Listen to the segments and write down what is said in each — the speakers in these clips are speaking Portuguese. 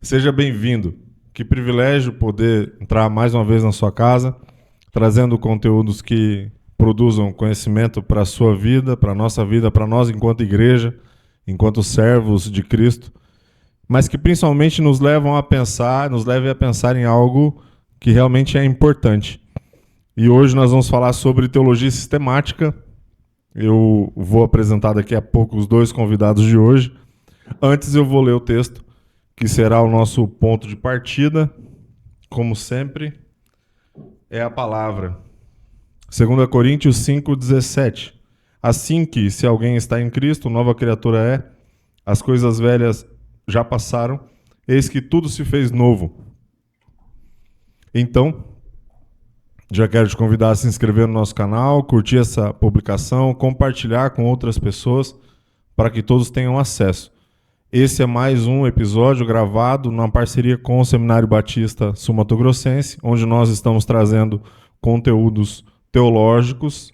Seja bem-vindo. Que privilégio poder entrar mais uma vez na sua casa, trazendo conteúdos que produzam conhecimento para a sua vida, para a nossa vida, para nós enquanto igreja, enquanto servos de Cristo, mas que principalmente nos levem a pensar em algo que realmente é importante. E hoje nós vamos falar sobre teologia sistemática. Eu vou apresentar daqui a pouco os dois convidados de hoje. Antes eu vou ler o texto, que será o nosso ponto de partida. Como sempre, é a palavra. 2 Coríntios 5,17. Assim que, se alguém está em Cristo, nova criatura é, as coisas velhas já passaram, eis que tudo se fez novo. Então, já quero te convidar a se inscrever no nosso canal, curtir essa publicação, compartilhar com outras pessoas, para que todos tenham acesso. Esse é mais um episódio gravado numa parceria com o Seminário Batista Sul Mato Grossense, onde nós estamos trazendo conteúdos teológicos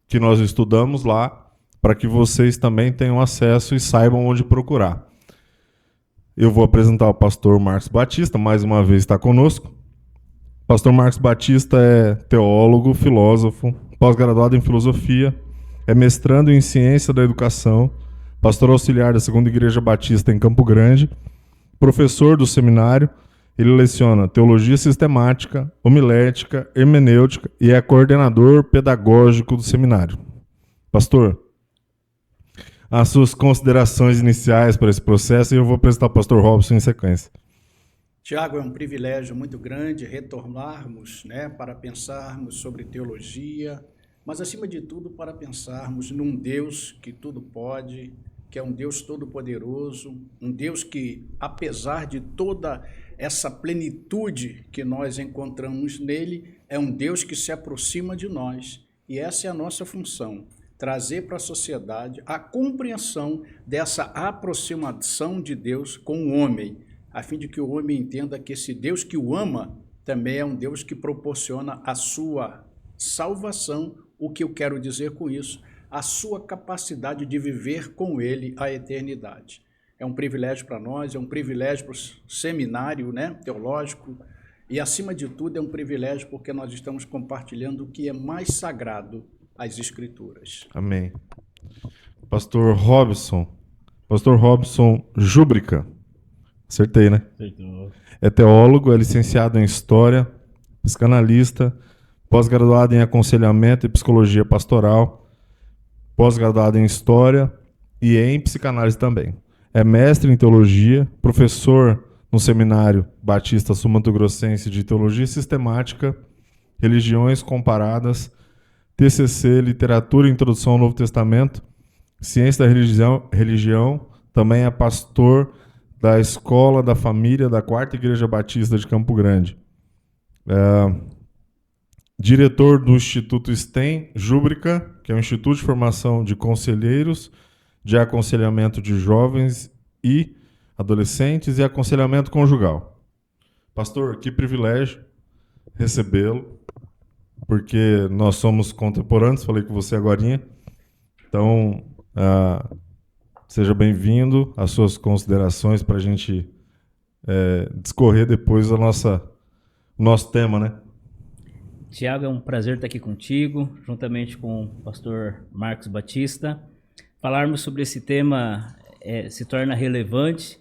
que nós estudamos lá, para que vocês também tenham acesso e saibam onde procurar. Eu vou apresentar o pastor Marcos Batista, mais uma vez está conosco. Pastor Marcos Batista é teólogo, filósofo, pós-graduado em filosofia, é mestrando em ciência da educação, pastor auxiliar da Segunda Igreja Batista em Campo Grande, professor do seminário. Ele leciona teologia sistemática, homilética, hermenêutica e é coordenador pedagógico do seminário. Pastor, as suas considerações iniciais para esse processo, e eu vou apresentar o pastor Robson em sequência. Tiago, é um privilégio muito grande retornarmos, para pensarmos sobre teologia, mas acima de tudo para pensarmos num Deus que tudo pode, que é um Deus todo-poderoso, um Deus que, apesar de toda essa plenitude que nós encontramos nele, é um Deus que se aproxima de nós, e essa é a nossa função, trazer para a sociedade a compreensão dessa aproximação de Deus com o homem, a fim de que o homem entenda que esse Deus que o ama também é um Deus que proporciona a sua salvação. O que eu quero dizer com isso? A sua capacidade de viver com ele a eternidade. É um privilégio para nós, é um privilégio para o seminário teológico e, acima de tudo, é um privilégio porque nós estamos compartilhando o que é mais sagrado, as Escrituras. Amém. Pastor Robson Júbrica. Acertei, né? Acertou. É teólogo, é licenciado em História, psicanalista, pós-graduado em Aconselhamento e Psicologia Pastoral, pós-graduado em História e em Psicanálise também. É mestre em Teologia, professor no Seminário Batista Sul Mato Grossense de Teologia Sistemática, Religiões Comparadas, TCC, Literatura e Introdução ao Novo Testamento, Ciência da Religião, também é pastor da Escola da Família da Quarta Igreja Batista de Campo Grande. Diretor do Instituto STEM Júbrica, que é um Instituto de Formação de Conselheiros de Aconselhamento de Jovens e Adolescentes e Aconselhamento Conjugal. Pastor, que privilégio recebê-lo, porque nós somos contemporâneos, falei com você agorinha. Então, seja bem-vindo, as suas considerações para a gente discorrer depois o nosso tema, né? Tiago, é um prazer estar aqui contigo, juntamente com o pastor Marcos Batista. Falarmos sobre esse tema se torna relevante,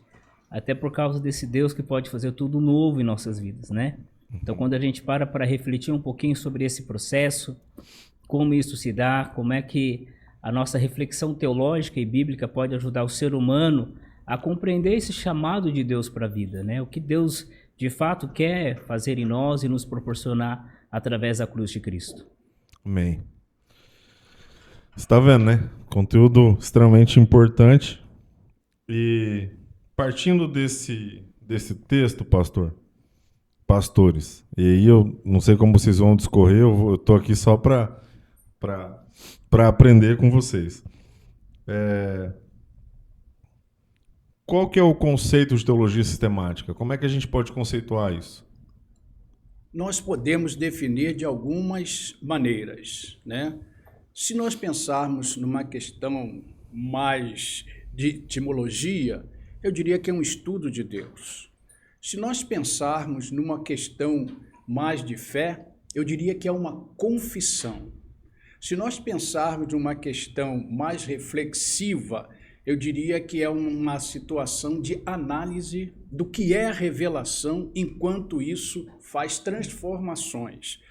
até por causa desse Deus que pode fazer tudo novo em nossas vidas, né? Então, quando a gente para refletir um pouquinho sobre esse processo, como isso se dá, como é que a nossa reflexão teológica e bíblica pode ajudar o ser humano a compreender esse chamado de Deus para a vida, né? O que Deus, de fato, quer fazer em nós e nos proporcionar através da cruz de Cristo. Amém. Você está vendo, né? Conteúdo extremamente importante. E partindo desse texto, pastores, e aí eu não sei como vocês vão discorrer, eu estou aqui só para aprender com vocês. Qual que é o conceito de teologia sistemática? Como é que a gente pode conceituar isso? Nós podemos definir de algumas maneiras, Se nós pensarmos numa questão mais de etimologia, eu diria que é um estudo de Deus. Se nós pensarmos numa questão mais de fé, eu diria que é uma confissão. Se nós pensarmos numa questão mais reflexiva, eu diria que é uma situação de análise do que é a revelação, enquanto isso faz transformações.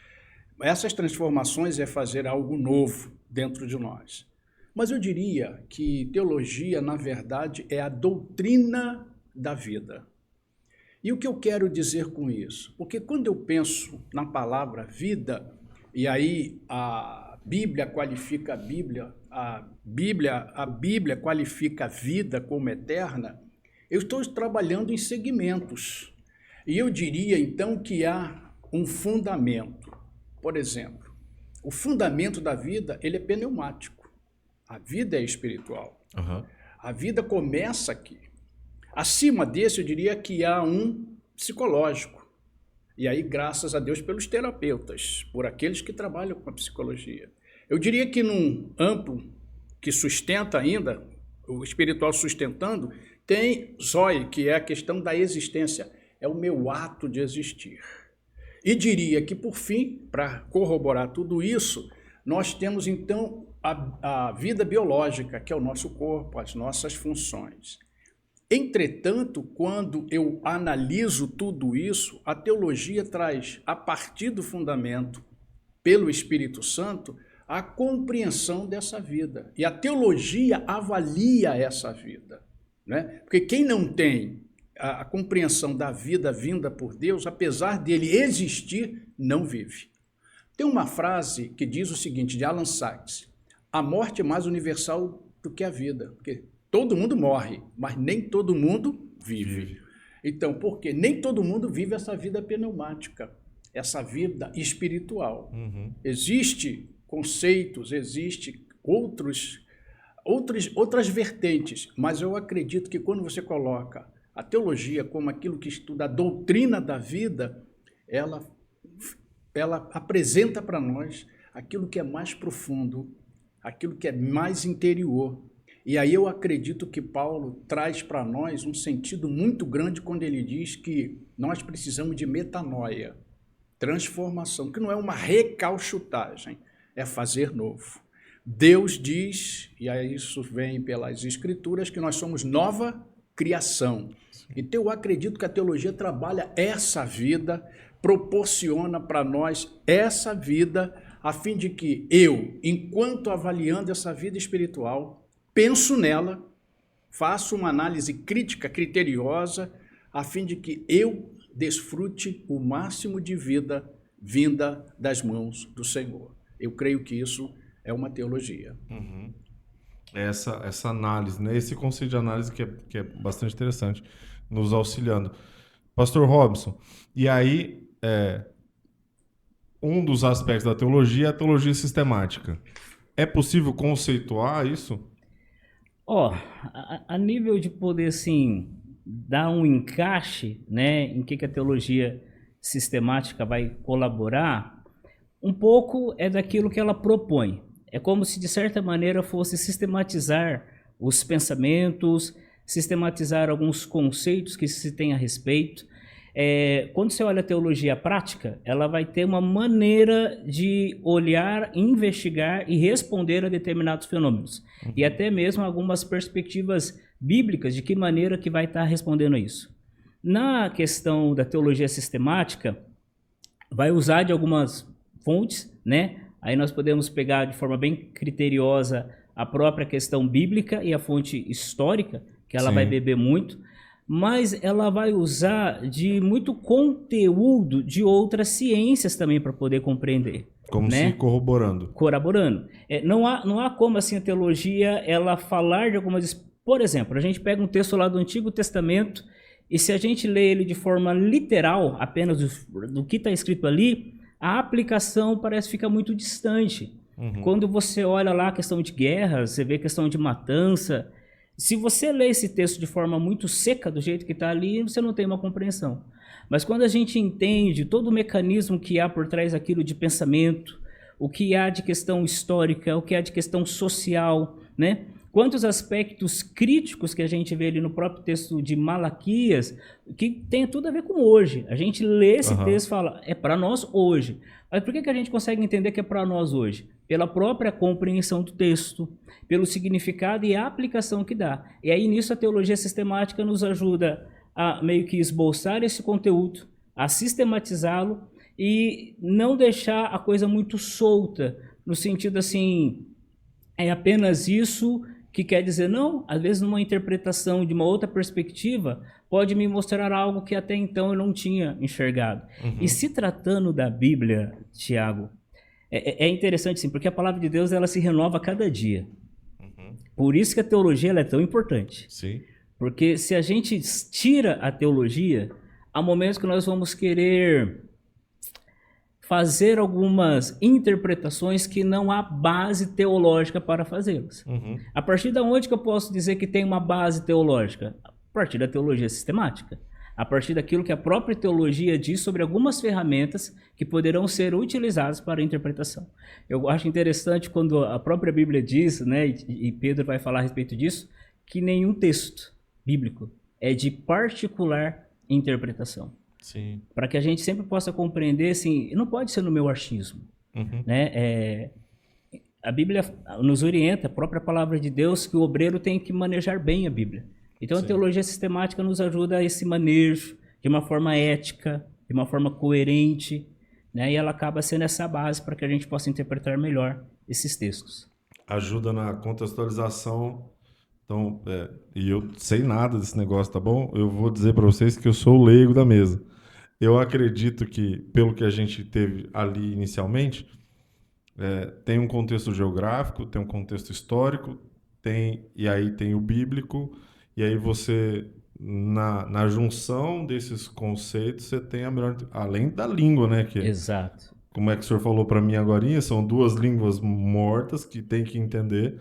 Essas transformações é fazer algo novo dentro de nós. Mas eu diria que teologia, na verdade, é a doutrina da vida. E o que eu quero dizer com isso? Porque quando eu penso na palavra vida, e aí a Bíblia qualifica a Bíblia qualifica a vida como eterna, eu estou trabalhando em segmentos. E eu diria, então, que há um fundamento. Por exemplo, o fundamento da vida, ele é pneumático. A vida é espiritual. Uhum. A vida começa aqui. Acima desse, eu diria que há um psicológico. E aí, graças a Deus pelos terapeutas, por aqueles que trabalham com a psicologia. Eu diria que num amplo, que sustenta ainda, o espiritual sustentando, tem Zoe, que é a questão da existência. É o meu ato de existir. E diria que, por fim, para corroborar tudo isso, nós temos, então, a vida biológica, que é o nosso corpo, as nossas funções. Entretanto, quando eu analiso tudo isso, a teologia traz, a partir do fundamento, pelo Espírito Santo, a compreensão dessa vida. E a teologia avalia essa vida, né? Porque quem não tem a compreensão da vida vinda por Deus, apesar dele existir, não vive. Tem uma frase que diz o seguinte, de Alan Sachs: a morte é mais universal do que a vida, porque todo mundo morre, mas nem todo mundo vive. Então, porque nem todo mundo vive essa vida pneumática, essa vida espiritual. Uhum. Existe conceitos, existe outras vertentes, mas eu acredito que quando você coloca a teologia como aquilo que estuda a doutrina da vida, ela apresenta para nós aquilo que é mais profundo, aquilo que é mais interior. E aí eu acredito que Paulo traz para nós um sentido muito grande quando ele diz que nós precisamos de metanoia, transformação, que não é uma recalchutagem, é fazer novo. Deus diz, e aí isso vem pelas Escrituras, que nós somos nova criação. Então eu acredito que a teologia trabalha essa vida, proporciona para nós essa vida, a fim de que eu, enquanto avaliando essa vida espiritual, penso nela, faço uma análise crítica, criteriosa, a fim de que eu desfrute o máximo de vida vinda das mãos do Senhor. Eu creio que isso é uma teologia. Uhum. Essa análise, né? Esse conceito de análise que é bastante interessante, nos auxiliando. Pastor Robson, e aí um dos aspectos da teologia é a teologia sistemática. É possível conceituar isso? A nível de poder, assim, dar um encaixe, né, em que a teologia sistemática vai colaborar, um pouco é daquilo que ela propõe. É como se, de certa maneira, fosse sistematizar os pensamentos, sistematizar alguns conceitos que se tem a respeito. Quando você olha a teologia prática, ela vai ter uma maneira de olhar, investigar e responder a determinados fenômenos. Uhum. E até mesmo algumas perspectivas bíblicas de que maneira que vai estar respondendo a isso. Na questão da teologia sistemática, vai usar de algumas fontes, né? Aí nós podemos pegar de forma bem criteriosa a própria questão bíblica e a fonte histórica, que ela vai beber muito, mas ela vai usar de muito conteúdo de outras ciências também para poder compreender. Como né? se corroborando. Corroborando. Não há como assim a teologia ela falar de algumas... Por exemplo, a gente pega um texto lá do Antigo Testamento e se a gente lê ele de forma literal, apenas do que está escrito ali, a aplicação parece ficar muito distante. Uhum. Quando você olha lá a questão de guerra, você vê a questão de matança. Se você lê esse texto de forma muito seca, do jeito que está ali, você não tem uma compreensão. Mas quando a gente entende todo o mecanismo que há por trás daquilo de pensamento, o que há de questão histórica, o que há de questão social, né? quantos aspectos críticos que a gente vê ali no próprio texto de Malaquias, que tem tudo a ver com hoje. A gente lê esse texto e fala, é para nós hoje. Mas por que a gente consegue entender que é para nós hoje? Pela própria compreensão do texto, pelo significado e a aplicação que dá. E aí nisso a teologia sistemática nos ajuda a meio que esboçar esse conteúdo, a sistematizá-lo e não deixar a coisa muito solta, no sentido assim, é apenas isso que quer dizer, não, às vezes numa interpretação de uma outra perspectiva, pode me mostrar algo que até então eu não tinha enxergado. E se tratando da Bíblia, Tiago, é interessante sim, porque a palavra de Deus ela se renova a cada dia. Por isso que a teologia ela é tão importante. Sim. Porque se a gente tira a teologia, há momentos que nós vamos querer fazer algumas interpretações que não há base teológica para fazê-las. A partir de onde que eu posso dizer que tem uma base teológica? A partir da teologia sistemática. A partir daquilo que a própria teologia diz sobre algumas ferramentas que poderão ser utilizadas para a interpretação. Eu acho interessante quando a própria Bíblia diz, né, e Pedro vai falar a respeito disso, que nenhum texto bíblico é de particular interpretação. Sim. Para que a gente sempre possa compreender, assim, não pode ser no meu achismo. Né? A Bíblia nos orienta, a própria palavra de Deus, que o obreiro tem que manejar bem a Bíblia. Então a teologia sistemática nos ajuda a esse manejo de uma forma ética, de uma forma coerente, né? E ela acaba sendo essa base para que a gente possa interpretar melhor esses textos. Ajuda na contextualização. Então, e eu sei nada desse negócio, tá bom? Eu vou dizer para vocês que eu sou o leigo da mesa. Eu acredito que, pelo que a gente teve ali inicialmente, tem um contexto geográfico, tem um contexto histórico, e aí tem o bíblico, e aí você, na junção desses conceitos, você tem a melhor... Além da língua, né? Exato. Como é que o senhor falou para mim agorinha, são duas línguas mortas que tem que entender.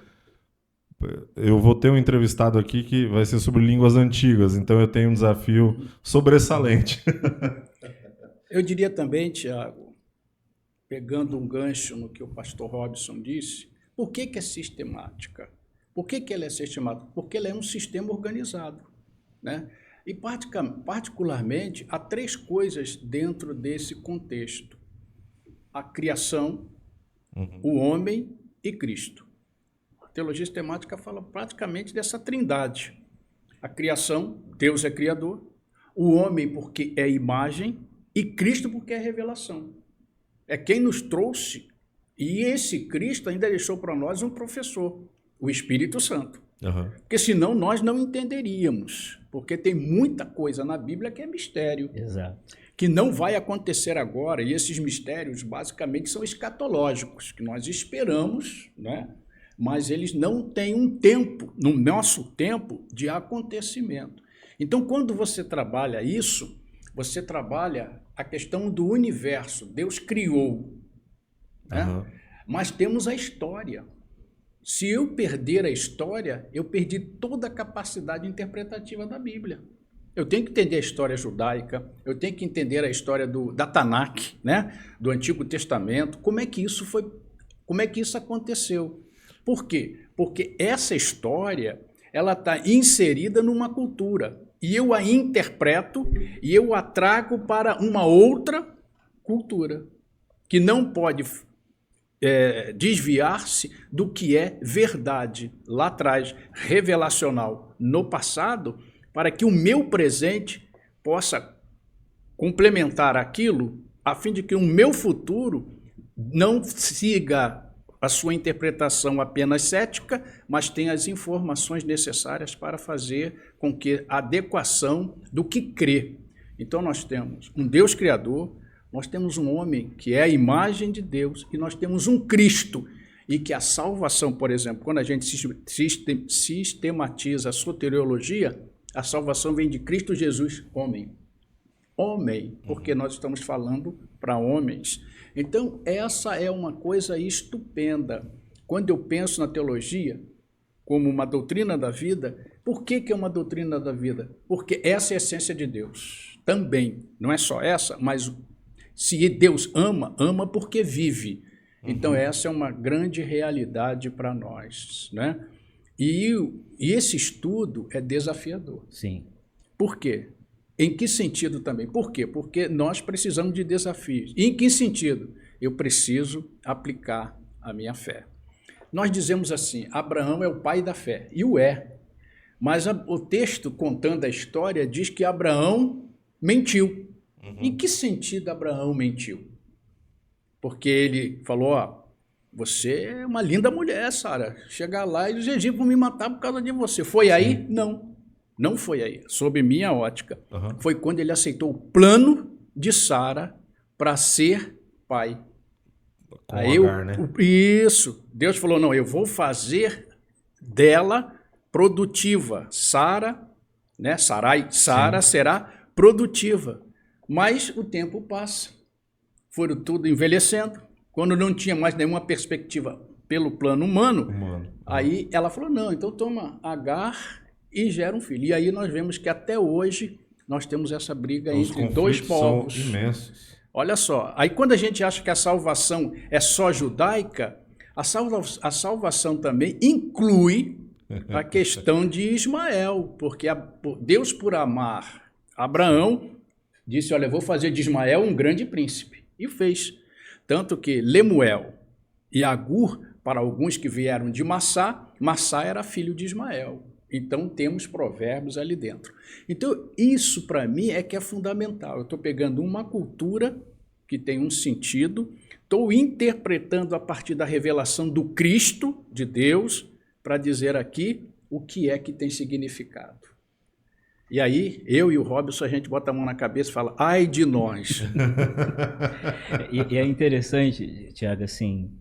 Eu vou ter um entrevistado aqui que vai ser sobre línguas antigas, então eu tenho um desafio sobressalente. Eu diria também, Tiago, pegando um gancho no que o pastor Robson disse, por que é sistemática? Por que ela é sistemática? Porque ela é um sistema organizado, né? E particularmente, há três coisas dentro desse contexto. A criação, o homem e Cristo. A teologia sistemática fala praticamente dessa trindade. A criação, Deus é criador, o homem porque é imagem e Cristo porque é revelação. É quem nos trouxe, e esse Cristo ainda deixou para nós um professor, o Espírito Santo. Porque senão nós não entenderíamos, porque tem muita coisa na Bíblia que é mistério. Exato. Que não vai acontecer agora, e esses mistérios basicamente são escatológicos, que nós esperamos, né? Mas eles não têm um tempo, no nosso tempo, de acontecimento. Então, quando você trabalha isso, você trabalha a questão do universo. Deus criou, né? Mas temos a história. Se eu perder a história, eu perdi toda a capacidade interpretativa da Bíblia. Eu tenho que entender a história judaica, eu tenho que entender a história da Tanakh, né? Do Antigo Testamento, como é que isso aconteceu. Por quê? Porque essa história ela está inserida numa cultura, e eu a interpreto e eu a trago para uma outra cultura, que não pode desviar-se do que é verdade lá atrás, revelacional no passado, para que o meu presente possa complementar aquilo, a fim de que o meu futuro não siga a sua interpretação apenas cética, mas tenha as informações necessárias para fazer com que a adequação do que crê. Então nós temos um Deus criador, nós temos um homem que é a imagem de Deus e nós temos um Cristo. E que a salvação, por exemplo, quando a gente sistematiza a soteriologia, a salvação vem de Cristo Jesus, homem. Homem, porque nós estamos falando para homens. Então, essa é uma coisa estupenda. Quando eu penso na teologia como uma doutrina da vida, por que é uma doutrina da vida? Porque essa é a essência de Deus. Também, não é só essa, mas se Deus ama, ama porque vive. Então, essa é uma grande realidade para nós, né? E esse estudo é desafiador. Sim. Por quê? Em que sentido também? Por quê? Porque nós precisamos de desafios. E em que sentido? Eu preciso aplicar a minha fé. Nós dizemos assim, Abraão é o pai da fé, e o é. Mas o texto contando a história diz que Abraão mentiu. Em que sentido Abraão mentiu? Porque ele falou, ó, você é uma linda mulher, Sara. Chegar lá e os egípcios vão me matar por causa de você. Foi aí? Não. Não foi aí. Sob minha ótica, foi quando ele aceitou o plano de Sara para ser pai. Com Aí Agar, né? Isso. Deus falou, não, eu vou fazer dela produtiva. Sara, né? Sara será produtiva. Mas o tempo passa. Foram tudo envelhecendo. Quando não tinha mais nenhuma perspectiva pelo plano humano, aí ela falou, não, então toma Agar e gera um filho. E aí nós vemos que até hoje nós temos essa briga entre dois povos. São imensos. Olha só, aí quando a gente acha que a salvação é só judaica, a salvação também inclui a questão de Ismael, porque Deus, por amar Abraão, disse, olha, eu vou fazer de Ismael um grande príncipe. E fez. Tanto que Lemuel e Agur, para alguns que vieram de Massá, Massá era filho de Ismael. Então, temos provérbios ali dentro. Então, isso para mim é que é fundamental. Eu estou pegando uma cultura que tem um sentido, estou interpretando a partir da revelação do Cristo, de Deus, para dizer aqui o que é que tem significado. E aí, eu e o Robson, a gente bota a mão na cabeça e fala, ai de nós. E é interessante, Tiago, assim,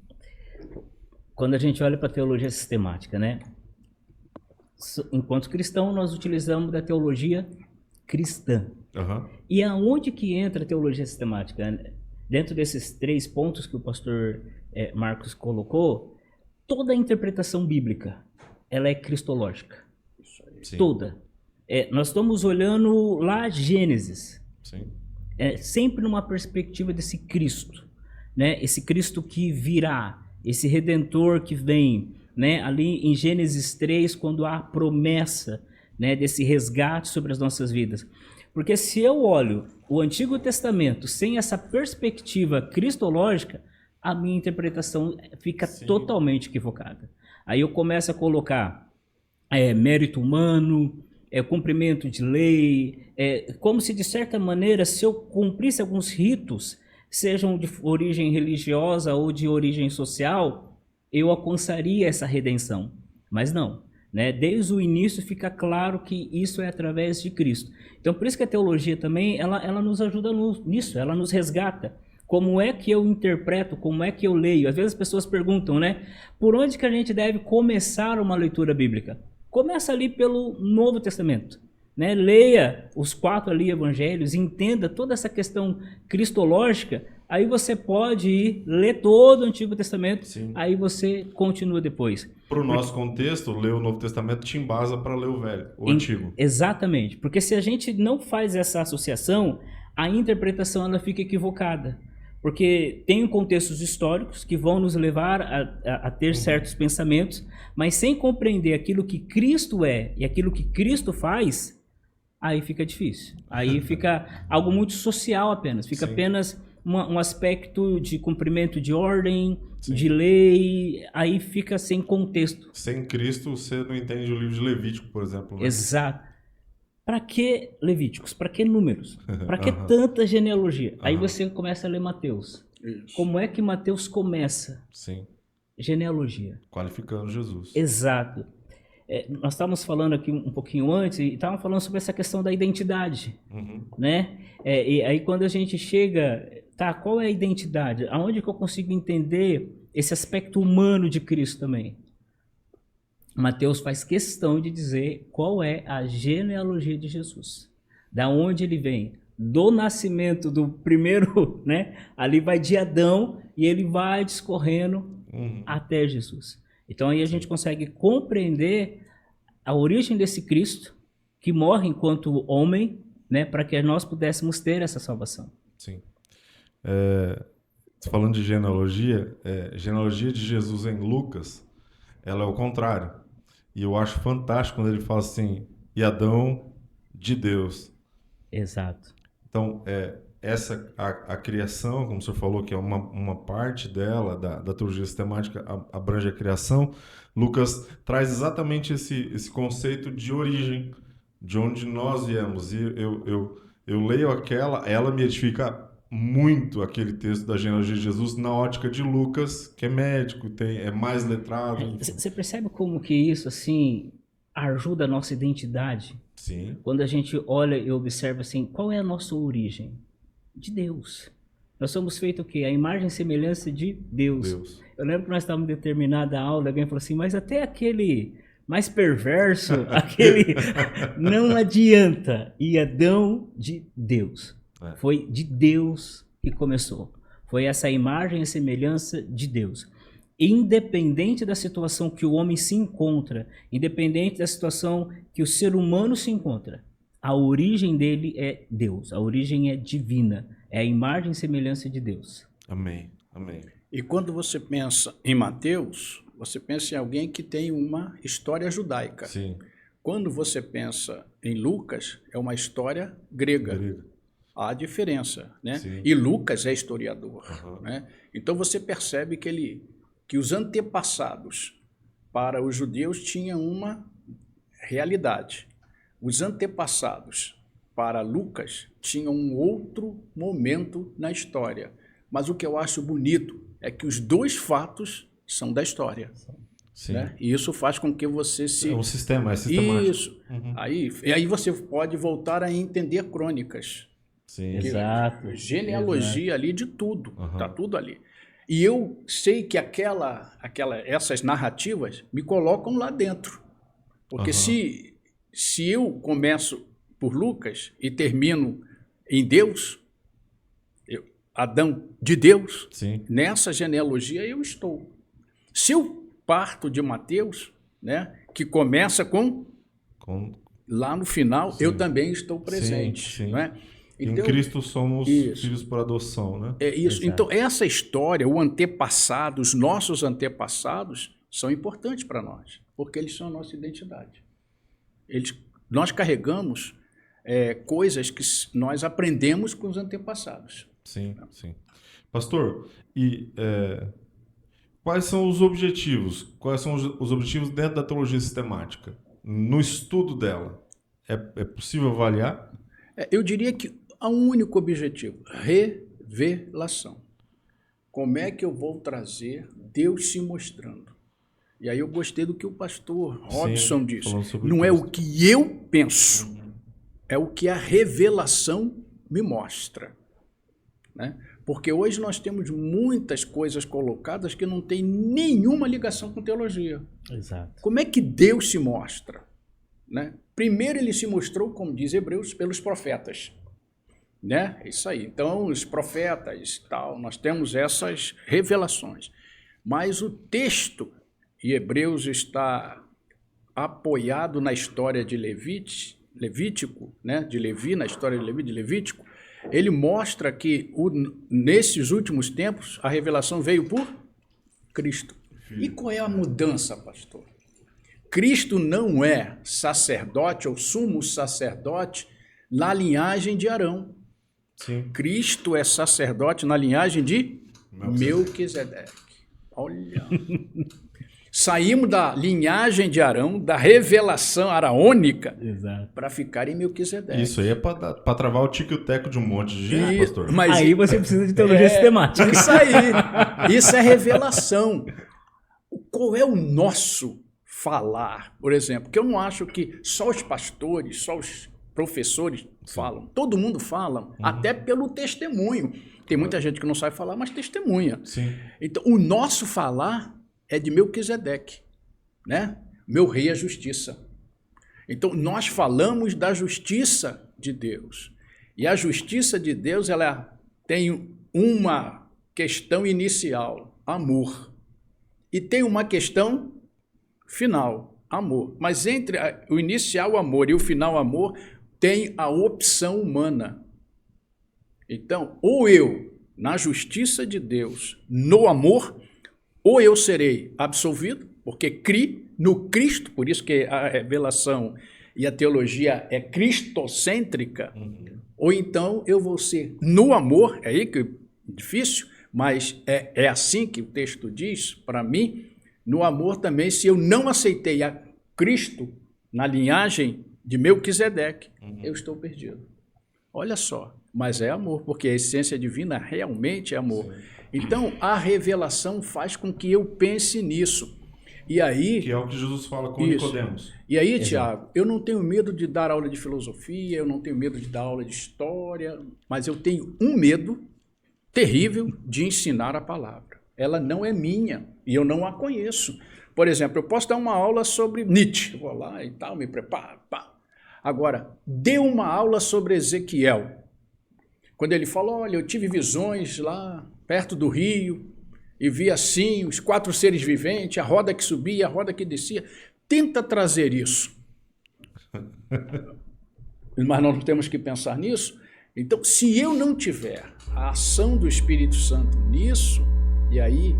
quando a gente olha para a teologia sistemática, né? Enquanto cristão, nós utilizamos da teologia cristã. E aonde que entra a teologia sistemática? Dentro desses 3 pontos que o pastor Marcos colocou, toda a interpretação bíblica, ela é cristológica. Sim. Toda. Nós estamos olhando lá Gênesis. Sim. Sempre numa perspectiva desse Cristo, né? Esse Cristo que virá, esse Redentor que vem, né? Ali em Gênesis 3, quando há a promessa, né, desse resgate sobre as nossas vidas. Porque se eu olho o Antigo Testamento sem essa perspectiva cristológica, a minha interpretação fica totalmente equivocada. Aí eu começo a colocar mérito humano, cumprimento de lei, como se de certa maneira, se eu cumprisse alguns ritos, sejam de origem religiosa ou de origem social, eu alcançaria essa redenção. Mas não, né? Desde o início fica claro que isso é através de Cristo. Então por isso que a teologia também, ela nos ajuda nisso, ela nos resgata. Como é que eu interpreto, como é que eu leio? Às vezes as pessoas perguntam, né? Por onde que a gente deve começar uma leitura bíblica? Começa ali pelo Novo Testamento, né? Leia os 4 ali evangelhos, entenda toda essa questão cristológica, aí você pode ir ler todo o Antigo Testamento, aí você continua depois. Para o nosso contexto, ler o Novo Testamento te embasa para ler o Velho, o Antigo. Exatamente, porque se a gente não faz essa associação, a interpretação ela fica equivocada. Porque tem contextos históricos que vão nos levar a ter certos pensamentos, mas sem compreender aquilo que Cristo é e aquilo que Cristo faz, aí fica difícil. Aí fica algo muito social apenas, fica apenas um aspecto de cumprimento de ordem, de lei, aí fica sem contexto. Sem Cristo, você não entende o livro de Levítico, por exemplo. Né? Exato. Para que Levíticos? Para que números? Para que tanta genealogia? Aí você começa a ler Mateus. Isso. Como é que Mateus começa? Sim. Genealogia. Qualificando Jesus. Exato. Nós estávamos falando aqui um pouquinho antes e estávamos falando sobre essa questão da identidade, né? E aí quando a gente chega, qual é a identidade? Aonde que eu consigo entender esse aspecto humano de Cristo também? Mateus faz questão de dizer qual é a genealogia de Jesus. Da onde ele vem? Do nascimento do primeiro, né? Ali vai de Adão e ele vai discorrendo até Jesus. Então aí a gente consegue compreender a origem desse Cristo que morre enquanto homem, né? Para que nós pudéssemos ter essa salvação. Sim. Falando de genealogia, genealogia de Jesus em Lucas, ela é o contrário. E eu acho fantástico quando ele fala assim, e Adão de Deus. Exato. Então, a criação, como o senhor falou, que é uma parte dela, da teologia sistemática, abrange a criação. Lucas traz exatamente esse conceito de origem, de onde nós viemos. E eu leio ela me edifica muito aquele texto da genealogia de Jesus na ótica de Lucas, que é médico, é mais letrado. Você percebe como que isso, assim, ajuda a nossa identidade? Sim. Quando a gente olha e observa assim, qual é a nossa origem? De Deus. Nós somos feitos o quê? A imagem e semelhança de Deus. Eu lembro que nós estávamos em determinada aula, alguém falou assim, mas até aquele mais perverso, aquele não adianta. E Adão de Deus. Foi de Deus que começou. Foi essa imagem e semelhança de Deus. Independente da situação que o homem se encontra, independente da situação que o ser humano se encontra, a origem dele é Deus, a origem é divina, é a imagem e semelhança de Deus. Amém, amém. E quando você pensa em Mateus, você pensa em alguém que tem uma história judaica. Sim. Quando você pensa em Lucas, é uma história grega. Há diferença, né? Sim. E Lucas é historiador, né? Então você percebe que os antepassados para os judeus tinham uma realidade. Os antepassados para Lucas tinham um outro momento na história. Mas o que eu acho bonito é que os dois fatos são da história. Sim. Né? E isso faz com que você se... É um sistema, é sistemático. Isso. Aí você pode voltar a entender crônicas. Sim. Exato. Genealogia ali de tudo. Está tudo ali. E eu sei que essas narrativas me colocam lá dentro. Porque se eu começo por Lucas e termino em Deus, Adão de Deus, Sim. nessa genealogia eu estou. Se eu parto de Mateus, né, que começa com lá no final, eu também estou presente. Sim. Não é? Então, em Cristo somos filhos por adoção, né? É isso. Exato. Então, essa história, o antepassado, os nossos antepassados, são importantes para nós, porque eles são a nossa identidade. Nós carregamos coisas que nós aprendemos com os antepassados. Sim, sim. Pastor, quais são os objetivos? Quais são os objetivos dentro da teologia sistemática? No estudo dela, é possível avaliar? Eu diria que há um único objetivo: revelação. Como é que eu vou trazer Deus se mostrando? E aí eu gostei do que o pastor Robson disse. Não é o que eu penso, é o que a revelação me mostra. Né? Porque hoje nós temos muitas coisas colocadas que não têm nenhuma ligação com teologia. Exato. Como é que Deus se mostra? Né? Primeiro ele se mostrou, como diz Hebreus, pelos profetas. Né? Isso aí. Então, os profetas, tal, nós temos essas revelações. Mas o texto, e Hebreus está apoiado na história de Levítico, né? De Levi, na história de Levítico, ele mostra que nesses últimos tempos a revelação veio por Cristo. E qual é a mudança, pastor? Cristo não é sacerdote ou sumo sacerdote na linhagem de Arão. Sim. Cristo é sacerdote na linhagem de Melquisedeque. Olha. Saímos da linhagem de Arão, da revelação araônica, para ficar em Melquisedeque. Isso aí é para travar o tico e o teco de um monte de gente, pastor. Mas aí você precisa de teologia sistemática. Isso aí. Isso é revelação. Qual é o nosso falar, por exemplo? Porque eu não acho que só os pastores, só os professores falam. Todo mundo fala, até pelo testemunho. Tem muita gente que não sabe falar, mas testemunha. Sim. Então, o nosso falar é de Melquisedeque, né? Meu rei é justiça. Então, nós falamos da justiça de Deus. E a justiça de Deus, ela tem uma questão inicial, amor. E tem uma questão final, amor. Mas entre o inicial amor e o final amor, tem a opção humana. Então, ou eu, na justiça de Deus, no amor, ou eu serei absolvido, porque criei no Cristo, por isso que a revelação e a teologia é cristocêntrica, ou então eu vou ser no amor, é aí que é difícil, mas é assim que o texto diz para mim, no amor também, se eu não aceitei a Cristo na linhagem de Melquisedeque, eu estou perdido. Olha só, mas é amor, porque a essência divina realmente é amor. Sim. Então, a revelação faz com que eu pense nisso. E aí, que é o que Jesus fala com Nicodemos. E aí, Tiago, eu não tenho medo de dar aula de filosofia, eu não tenho medo de dar aula de história, mas eu tenho um medo terrível de ensinar a palavra. Ela não é minha e eu não a conheço. Por exemplo, eu posso dar uma aula sobre Nietzsche, eu vou lá e tal, me preparo, pá. Agora, dê uma aula sobre Ezequiel. Quando ele fala, olha, eu tive visões lá perto do rio, e vi assim, os 4 seres viventes, a roda que subia, a roda que descia. Tenta trazer isso. Mas nós não temos que pensar nisso. Então, se eu não tiver a ação do Espírito Santo nisso, e aí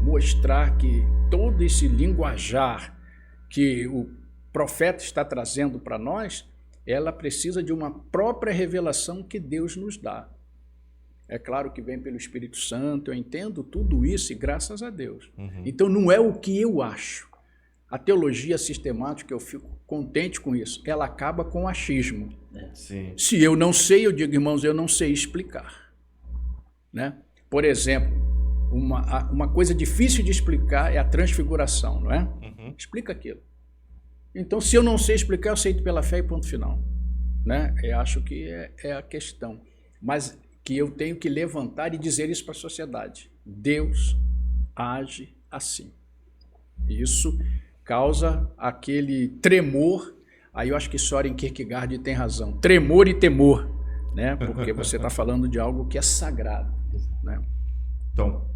mostrar que todo esse linguajar que o profeta está trazendo para nós, ela precisa de uma própria revelação que Deus nos dá. É claro que vem pelo Espírito Santo, eu entendo tudo isso e graças a Deus. Então não é o que eu acho. A teologia sistemática, eu fico contente com isso, ela acaba com o achismo. Sim. Se eu não sei, eu digo, irmãos, eu não sei explicar. Né? Por exemplo, uma coisa difícil de explicar é a transfiguração, não é? Explica aquilo. Então, se eu não sei explicar, eu aceito pela fé e ponto final. Né? Eu acho que é a questão. Mas que eu tenho que levantar e dizer isso para a sociedade. Deus age assim. Isso causa aquele tremor. Aí eu acho que Søren Kierkegaard tem razão. Tremor e temor, né? Porque você está falando de algo que é sagrado. Né? Então,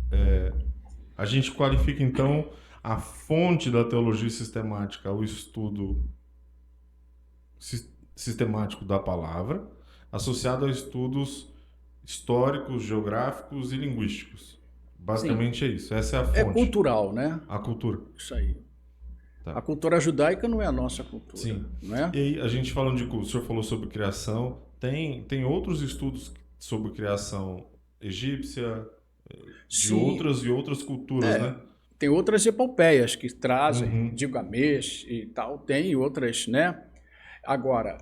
a gente qualifica, então, a fonte da teologia sistemática, o estudo sistemático da palavra, associado a estudos históricos, geográficos e linguísticos. Basicamente é isso. Essa é a fonte. É cultural, né? A cultura. Isso aí. Tá. A cultura judaica não é a nossa cultura. Sim. Não é? E aí, a gente falando de cultura, o senhor falou sobre criação, tem outros estudos sobre criação egípcia, de outras culturas, né? Tem outras epopeias que trazem, Gilgamesh e tal, tem outras, né? Agora,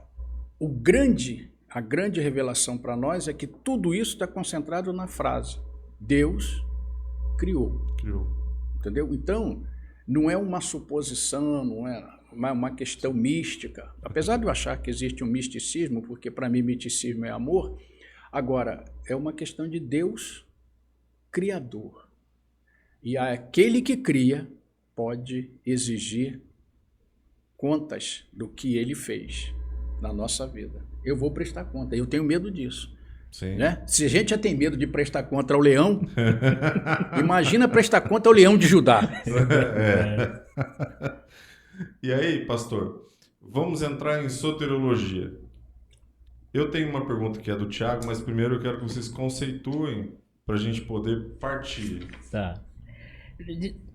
a grande revelação para nós é que tudo isso está concentrado na frase: Deus criou. Entendeu? Então, não é uma suposição, não é uma questão mística. Apesar de eu achar que existe um misticismo, porque para mim misticismo é amor, agora, é uma questão de Deus criador. E aquele que cria pode exigir contas do que ele fez na nossa vida. Eu vou prestar conta, eu tenho medo disso. Sim. Né? Se a gente já tem medo de prestar conta ao leão, imagina prestar conta ao leão de Judá. E aí, pastor, vamos entrar em soteriologia. Eu tenho uma pergunta que é do Tiago, mas primeiro eu quero que vocês conceituem para a gente poder partir. Tá.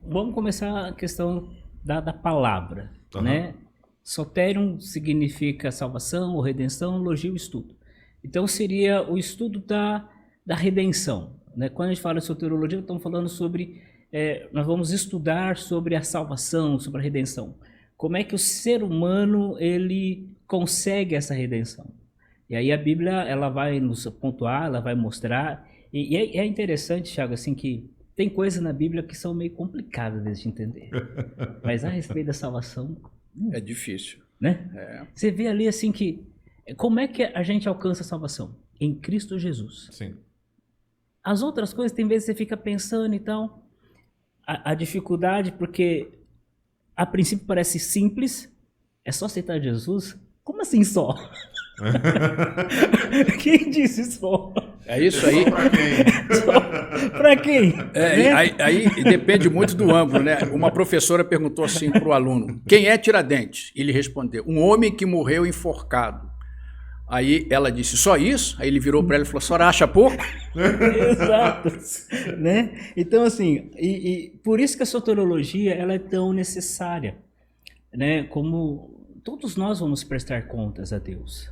Vamos começar a questão da palavra, né? Soterion significa salvação ou redenção, logia o estudo. Então seria o estudo da redenção, né? Quando a gente fala de soteriologia, estamos falando sobre, nós vamos estudar sobre a salvação, sobre a redenção. Como é que o ser humano ele consegue essa redenção? E aí a Bíblia ela vai nos pontuar, ela vai mostrar. E é interessante, Thiago, assim, que tem coisas na Bíblia que são meio complicadas de entender. Mas a respeito da salvação... É difícil. Né? Você vê ali assim que... Como é que a gente alcança a salvação? Em Cristo Jesus. Sim. As outras coisas, tem vezes você fica pensando e tal. A dificuldade, porque a princípio parece simples. É só aceitar Jesus? Como assim só? Quem disse só? É isso aí. Para quem? Aí depende muito do ângulo, né? Uma professora perguntou assim para o aluno: quem é Tiradentes? Ele respondeu: um homem que morreu enforcado. Aí ela disse: só isso? Aí ele virou para ela e falou: a senhora acha pouco? Exato. Né? Então, assim, e por isso que a soteriologia ela é tão necessária. né, como todos nós vamos prestar contas a Deus.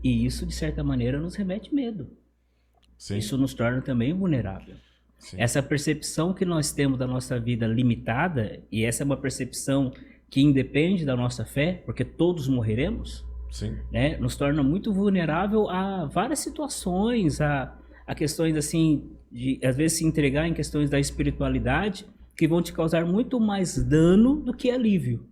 E isso, de certa maneira, nos remete medo. Sim. Isso nos torna também vulnerável. Sim. Essa percepção que nós temos da nossa vida limitada, e essa é uma percepção que independe da nossa fé, porque todos morreremos, Sim. né, nos torna muito vulnerável a várias situações, a questões assim, de às vezes se entregar em questões da espiritualidade, que vão te causar muito mais dano do que alívio.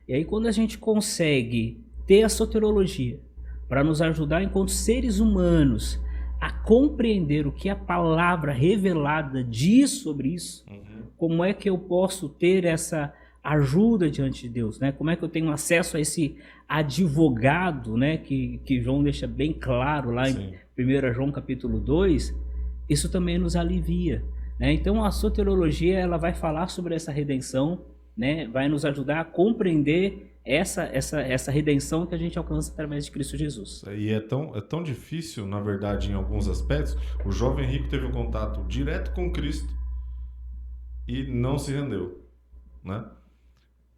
E aí quando a gente consegue ter a soteriologia para nos ajudar enquanto seres humanos a compreender o que a palavra revelada diz sobre isso, como é que eu posso ter essa ajuda diante de Deus, né? Como é que eu tenho acesso a esse advogado, né? Que João deixa bem claro lá em 1 João capítulo 2, isso também nos alivia, né? Então a soteriologia, ela vai falar sobre essa redenção, né? Vai nos ajudar a compreender essa redenção que a gente alcança através de Cristo Jesus. E é tão difícil, na verdade, em alguns aspectos. O jovem rico teve um contato direto com Cristo e não se rendeu, né?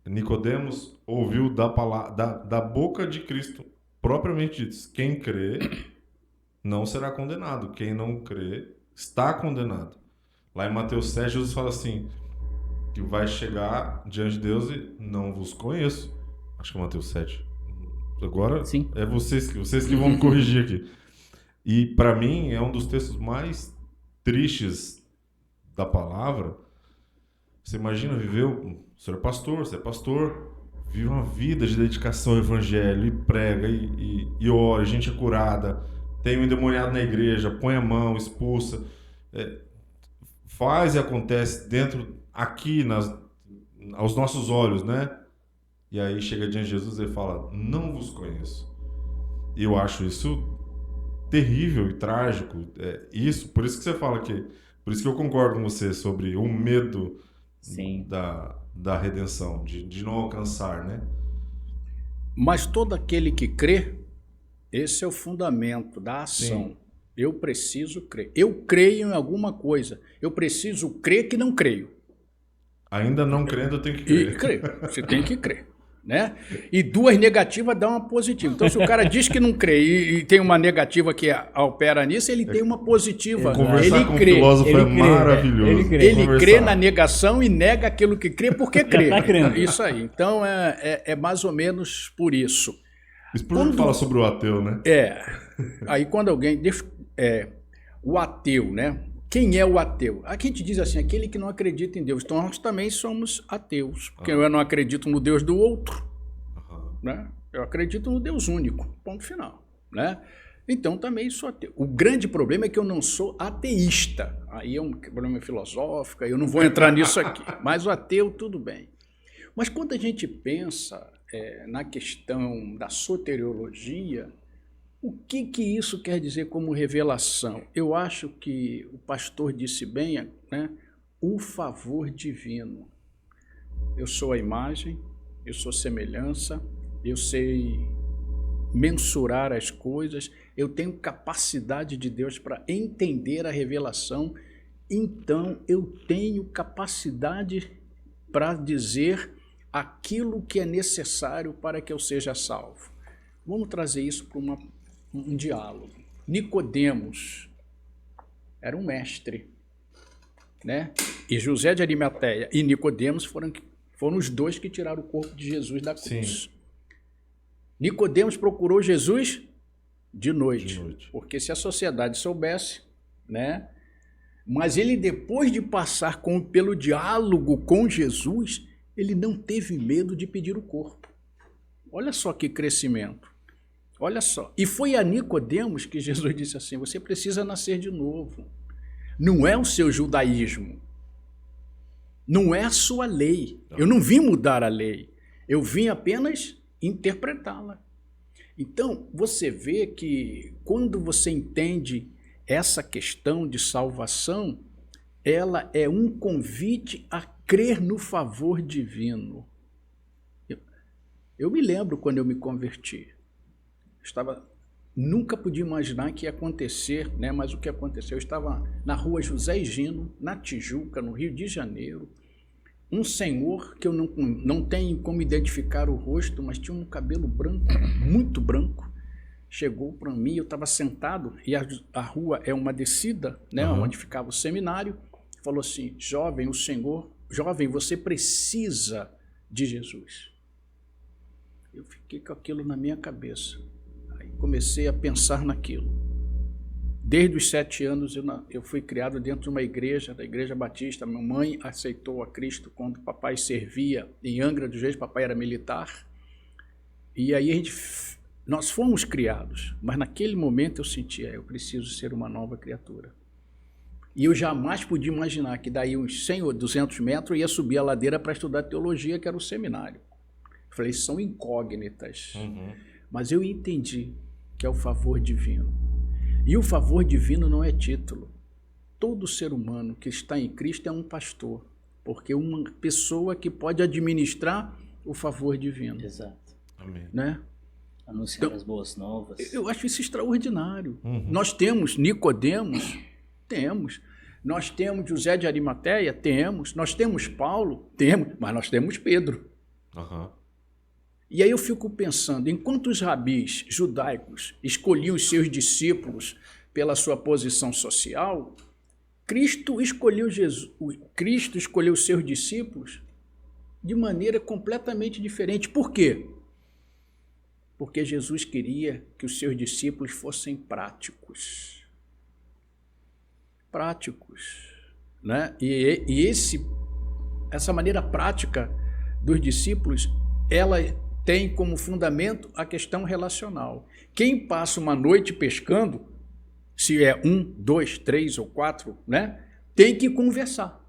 Nicodemos ouviu da boca de Cristo, propriamente dito, quem crê não será condenado, quem não crê está condenado. Lá em Mateus 7, Jesus fala assim, que vai chegar diante de Deus e não vos conheço. Acho que é Mateus 7. Agora Sim. é vocês que vão me corrigir aqui. E para mim é um dos textos mais tristes da palavra. Você imagina viver, o senhor você é pastor, vive uma vida de dedicação ao evangelho, e prega, e ora, gente é curada, tem um endemoniado na igreja, põe a mão, expulsa, faz e acontece dentro, aqui, aos nossos olhos, né? E aí chega diante de Jesus e fala, não vos conheço. E eu acho isso terrível e trágico. Por isso que você fala por isso que eu concordo com você sobre o medo da redenção, de não alcançar, né? Mas todo aquele que crê, esse é o fundamento da ação. Sim. Eu preciso crer. Eu creio em alguma coisa. Eu preciso crer que não creio. Ainda não crendo, eu tenho que crer. E crer. Você tem que crer. Né? E duas negativas dão uma positiva. Então, se o cara diz que não crê e tem uma negativa que opera nisso, ele tem uma positiva. Conversar ele com crê. Um filósofo é maravilhoso. Ele crê na negação e nega aquilo que crê porque crê. Tá crendo. Isso aí. Então, é mais ou menos por isso. Isso por que fala sobre o ateu, né? Aí quando alguém... o ateu, né? Quem é o ateu? Aqui a gente diz assim, aquele que não acredita em Deus. Então nós também somos ateus, porque eu não acredito no Deus do outro, né? Eu acredito no Deus único, ponto final, né? Então também sou ateu. O grande problema é que eu não sou ateísta. Aí é um problema filosófico, eu não vou entrar nisso aqui. Mas o ateu, tudo bem. Mas quando a gente pensa na questão da soteriologia, o que isso quer dizer como revelação? Eu acho que o pastor disse bem, né? O favor divino. Eu sou a imagem, eu sou semelhança, eu sei mensurar as coisas, eu tenho capacidade de Deus para entender a revelação, então eu tenho capacidade para dizer aquilo que é necessário para que eu seja salvo. Vamos trazer isso para um diálogo. Nicodemos era um mestre, né? E José de Arimateia e Nicodemos foram os dois que tiraram o corpo de Jesus da cruz. Sim. Nicodemos procurou Jesus de noite, porque se a sociedade soubesse, né? Mas ele, depois de passar pelo diálogo com Jesus, ele não teve medo de pedir o corpo. Olha só que crescimento. Olha só, e foi a Nicodemos que Jesus disse assim, você precisa nascer de novo. Não é o seu judaísmo, não é a sua lei. Eu não vim mudar a lei, eu vim apenas interpretá-la. Então, você vê que quando você entende essa questão de salvação, ela é um convite a crer no favor divino. Eu me lembro quando eu me converti. Nunca podia imaginar que ia acontecer, né? Mas o que aconteceu? Eu estava na rua José Higino, na Tijuca, no Rio de Janeiro, um senhor que eu não tenho como identificar o rosto, mas tinha um cabelo branco, muito branco, chegou para mim, eu estava sentado, e a rua é uma descida, né, onde ficava o seminário, falou assim, jovem, você precisa de Jesus. Eu fiquei com aquilo na minha cabeça, aí comecei a pensar naquilo. Desde os 7 anos eu fui criado dentro de uma igreja, da Igreja Batista. Minha mãe aceitou a Cristo quando o papai servia em Angra dos Reis, papai era militar. E aí nós fomos criados, mas naquele momento eu sentia, eu preciso ser uma nova criatura. E eu jamais podia imaginar que daí uns 100 ou 200 metros eu ia subir a ladeira para estudar teologia, que era o seminário. Eu falei, são incógnitas. Mas eu entendi que é o favor divino. E o favor divino não é título. Todo ser humano que está em Cristo é um pastor, porque é uma pessoa que pode administrar o favor divino. Exato. Amém. Né? Anunciar as boas novas. Eu acho isso extraordinário. Nós temos Nicodemos, temos. Nós temos José de Arimateia, temos. Nós temos Paulo, temos. Mas nós temos Pedro. E aí eu fico pensando, enquanto os rabis judaicos escolhiam os seus discípulos pela sua posição social, Cristo escolheu os seus discípulos de maneira completamente diferente. Por quê? Porque Jesus queria que os seus discípulos fossem práticos. Práticos. Né? E essa maneira prática dos discípulos, ela tem como fundamento a questão relacional. Quem passa uma noite pescando, se é 1, 2, 3 ou 4, né, tem que conversar.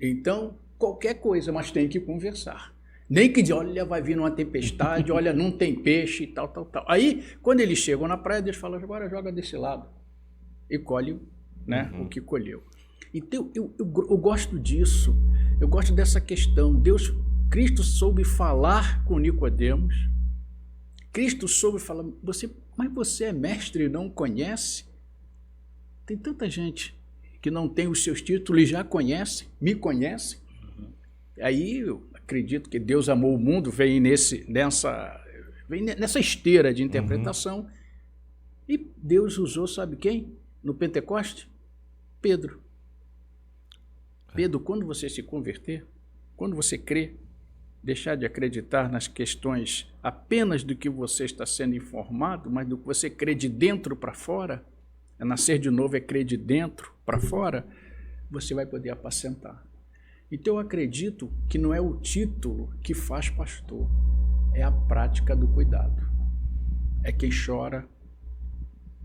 Então, qualquer coisa, mas tem que conversar. Nem que diga, olha, vai vir uma tempestade, olha, não tem peixe e tal, tal, tal. Aí, quando eles chegam na praia, eles falam, agora joga desse lado. E colhe, né, o que colheu. Então, eu gosto disso. Eu gosto dessa questão. Cristo soube falar com Nicodemos. Cristo soube falar, mas você é mestre e não conhece? Tem tanta gente que não tem os seus títulos e já conhece, me conhece. Aí eu acredito que Deus amou o mundo, vem nessa esteira de interpretação. E Deus usou, sabe quem? No Pentecoste? Pedro. Pedro, quando você se converter, quando você crer, deixar de acreditar nas questões apenas do que você está sendo informado, mas do que você crê de dentro para fora, nascer de novo é crer de dentro para fora, você vai poder apacentar. Então eu acredito que não é o título que faz pastor, é a prática do cuidado. É quem chora,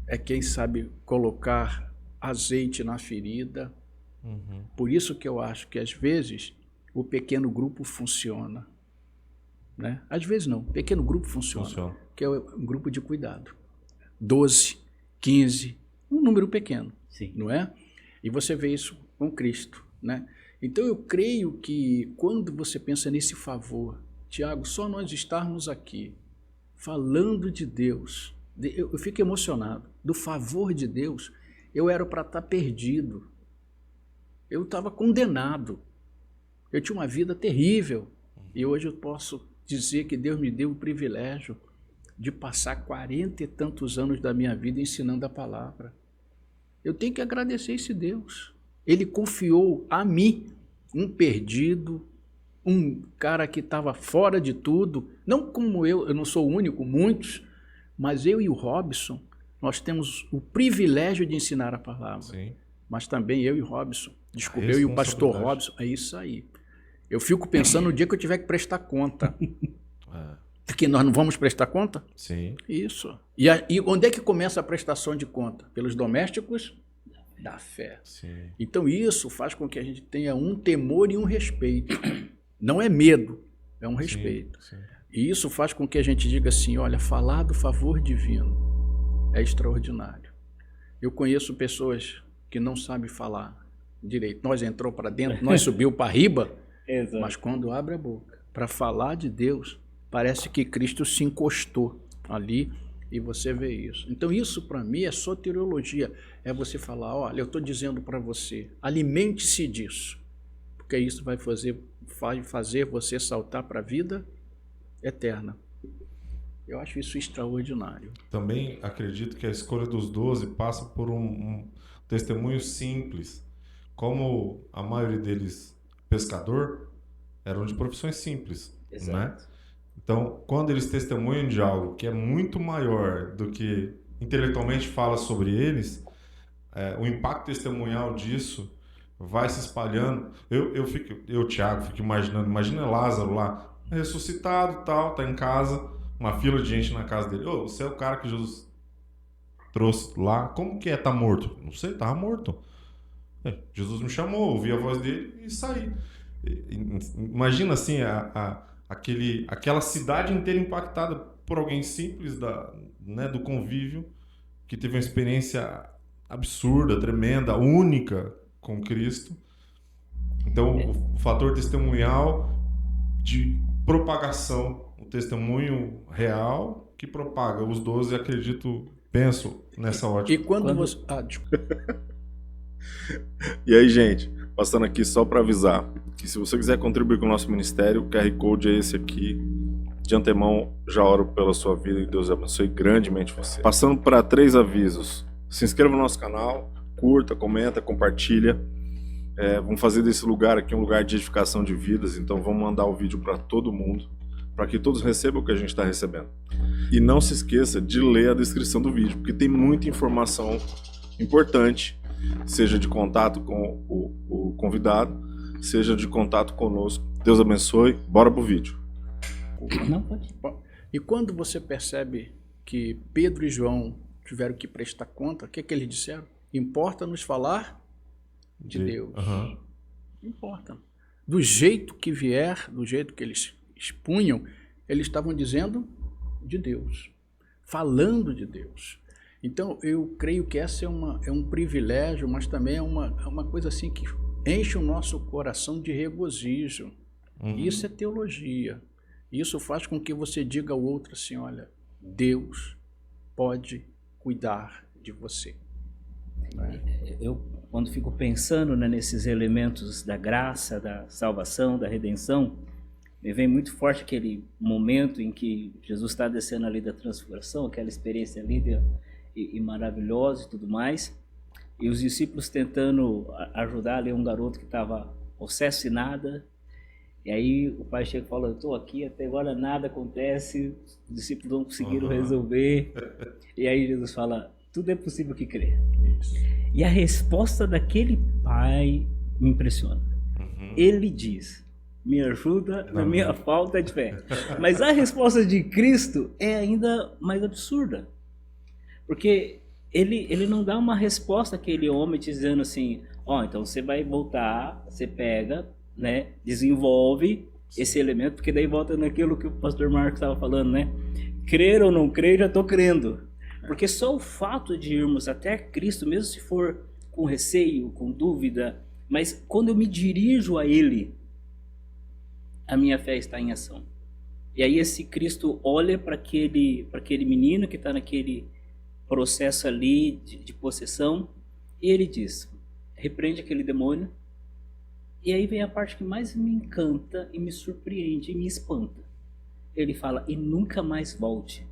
é quem sabe colocar azeite na ferida. Por isso que eu acho que às vezes o pequeno grupo funciona. Né? Às vezes não, pequeno grupo funciona. Que é um grupo de cuidado. 12, 15, um número pequeno. Sim. Não é? E você vê isso com Cristo. Né? Então eu creio que quando você pensa nesse favor, Tiago, só nós estarmos aqui falando de Deus, eu fico emocionado, do favor de Deus, eu era para estar perdido. Eu estava condenado. Eu tinha uma vida terrível. E hoje eu posso dizer que Deus me deu o privilégio de passar 40 e tantos anos da minha vida ensinando a palavra. Eu tenho que agradecer esse Deus. Ele confiou a mim, um perdido, um cara que estava fora de tudo. Não como eu não sou o único, muitos, mas eu e o Robson, nós temos o privilégio de ensinar a palavra. Sim. Mas também eu e o Robson, eu e o pastor Robson, é isso aí. Eu fico pensando no dia que eu tiver que prestar conta. Porque nós não vamos prestar conta? Sim. Isso. E onde é que começa a prestação de conta? Pelos domésticos da fé. Sim. Então isso faz com que a gente tenha um temor e um respeito. Não é medo, é um respeito. Sim. E isso faz com que a gente diga assim, olha, falar do favor divino é extraordinário. Eu conheço pessoas que não sabem falar direito. Nós entrou para dentro, nós subiu para riba, mas quando abre a boca para falar de Deus, parece que Cristo se encostou ali e você vê isso. Então isso para mim é soteriologia, é você falar, olha, eu estou dizendo para você, alimente-se disso, porque isso vai fazer vai fazer você saltar para a vida eterna. Eu acho isso extraordinário. Também acredito que a escolha dos 12 passa por um testemunho simples. Como a maioria deles pescador, eram de profissões simples, né? Então, quando eles testemunham de algo que é muito maior do que intelectualmente fala sobre eles, o impacto testemunhal disso vai se espalhando. Eu, Thiago, fico imaginando, imagina Lázaro lá, ressuscitado, tal, tá em casa, uma fila de gente na casa dele. Ô, você é o cara que Jesus trouxe lá, como que é tá morto? Não sei, tava morto. Jesus me chamou, ouvi a voz dele e saí. Imagina assim, aquela cidade inteira impactada por alguém simples do convívio, que teve uma experiência absurda, tremenda, única com Cristo. Então, o fator testemunhal de propagação, o testemunho real que propaga. Os 12, acredito, penso nessa ótica. E quando você... E aí, gente, passando aqui só para avisar que se você quiser contribuir com o nosso ministério, o QR Code é esse aqui. De antemão, já oro pela sua vida e Deus abençoe grandemente você. Passando para 3 avisos. Se inscreva no nosso canal, curta, comenta, compartilha. Vamos fazer desse lugar aqui um lugar de edificação de vidas, então vamos mandar o vídeo para todo mundo, para que todos recebam o que a gente está recebendo. E não se esqueça de ler a descrição do vídeo, porque tem muita informação importante, seja de contato com o convidado, seja de contato conosco. Deus abençoe, bora pro vídeo. Não, pode. E quando você percebe que Pedro e João tiveram que prestar conta, o que eles disseram? Importa-nos falar de Deus. Uhum. Importa. Do jeito que vier, do jeito que eles expunham, eles estavam dizendo de Deus, falando de Deus. Então, eu creio que essa é um privilégio, mas também é uma coisa assim que enche o nosso coração de regozijo. Uhum. Isso é teologia. Isso faz com que você diga ao outro assim, olha, Deus pode cuidar de você. Eu, quando fico pensando, né, nesses elementos da graça, da salvação, da redenção, me vem muito forte aquele momento em que Jesus está descendo ali da transfiguração, aquela experiência linda e maravilhosa e tudo mais, e os discípulos tentando ajudar ali um garoto que estava possesso e nada, e aí o pai chega e fala, eu estou aqui, até agora nada acontece, os discípulos não conseguiram resolver, e aí Jesus fala, tudo é possível que crê. E a resposta daquele pai me impressiona. Ele diz, me ajuda na minha falta de fé. Mas a resposta de Cristo é ainda mais absurda. Porque ele não dá uma resposta àquele homem dizendo assim, então você vai voltar, você pega, né, desenvolve esse elemento, porque daí volta naquilo que o pastor Marcos estava falando, né? Crer ou não crer, já estou crendo. Porque só o fato de irmos até Cristo, mesmo se for com receio, com dúvida, mas quando eu me dirijo a Ele, a minha fé está em ação. E aí esse Cristo olha para aquele menino que está naquele processo ali de possessão, e ele diz, repreende aquele demônio, e aí vem a parte que mais me encanta e me surpreende e me espanta. Ele fala, e nunca mais volte.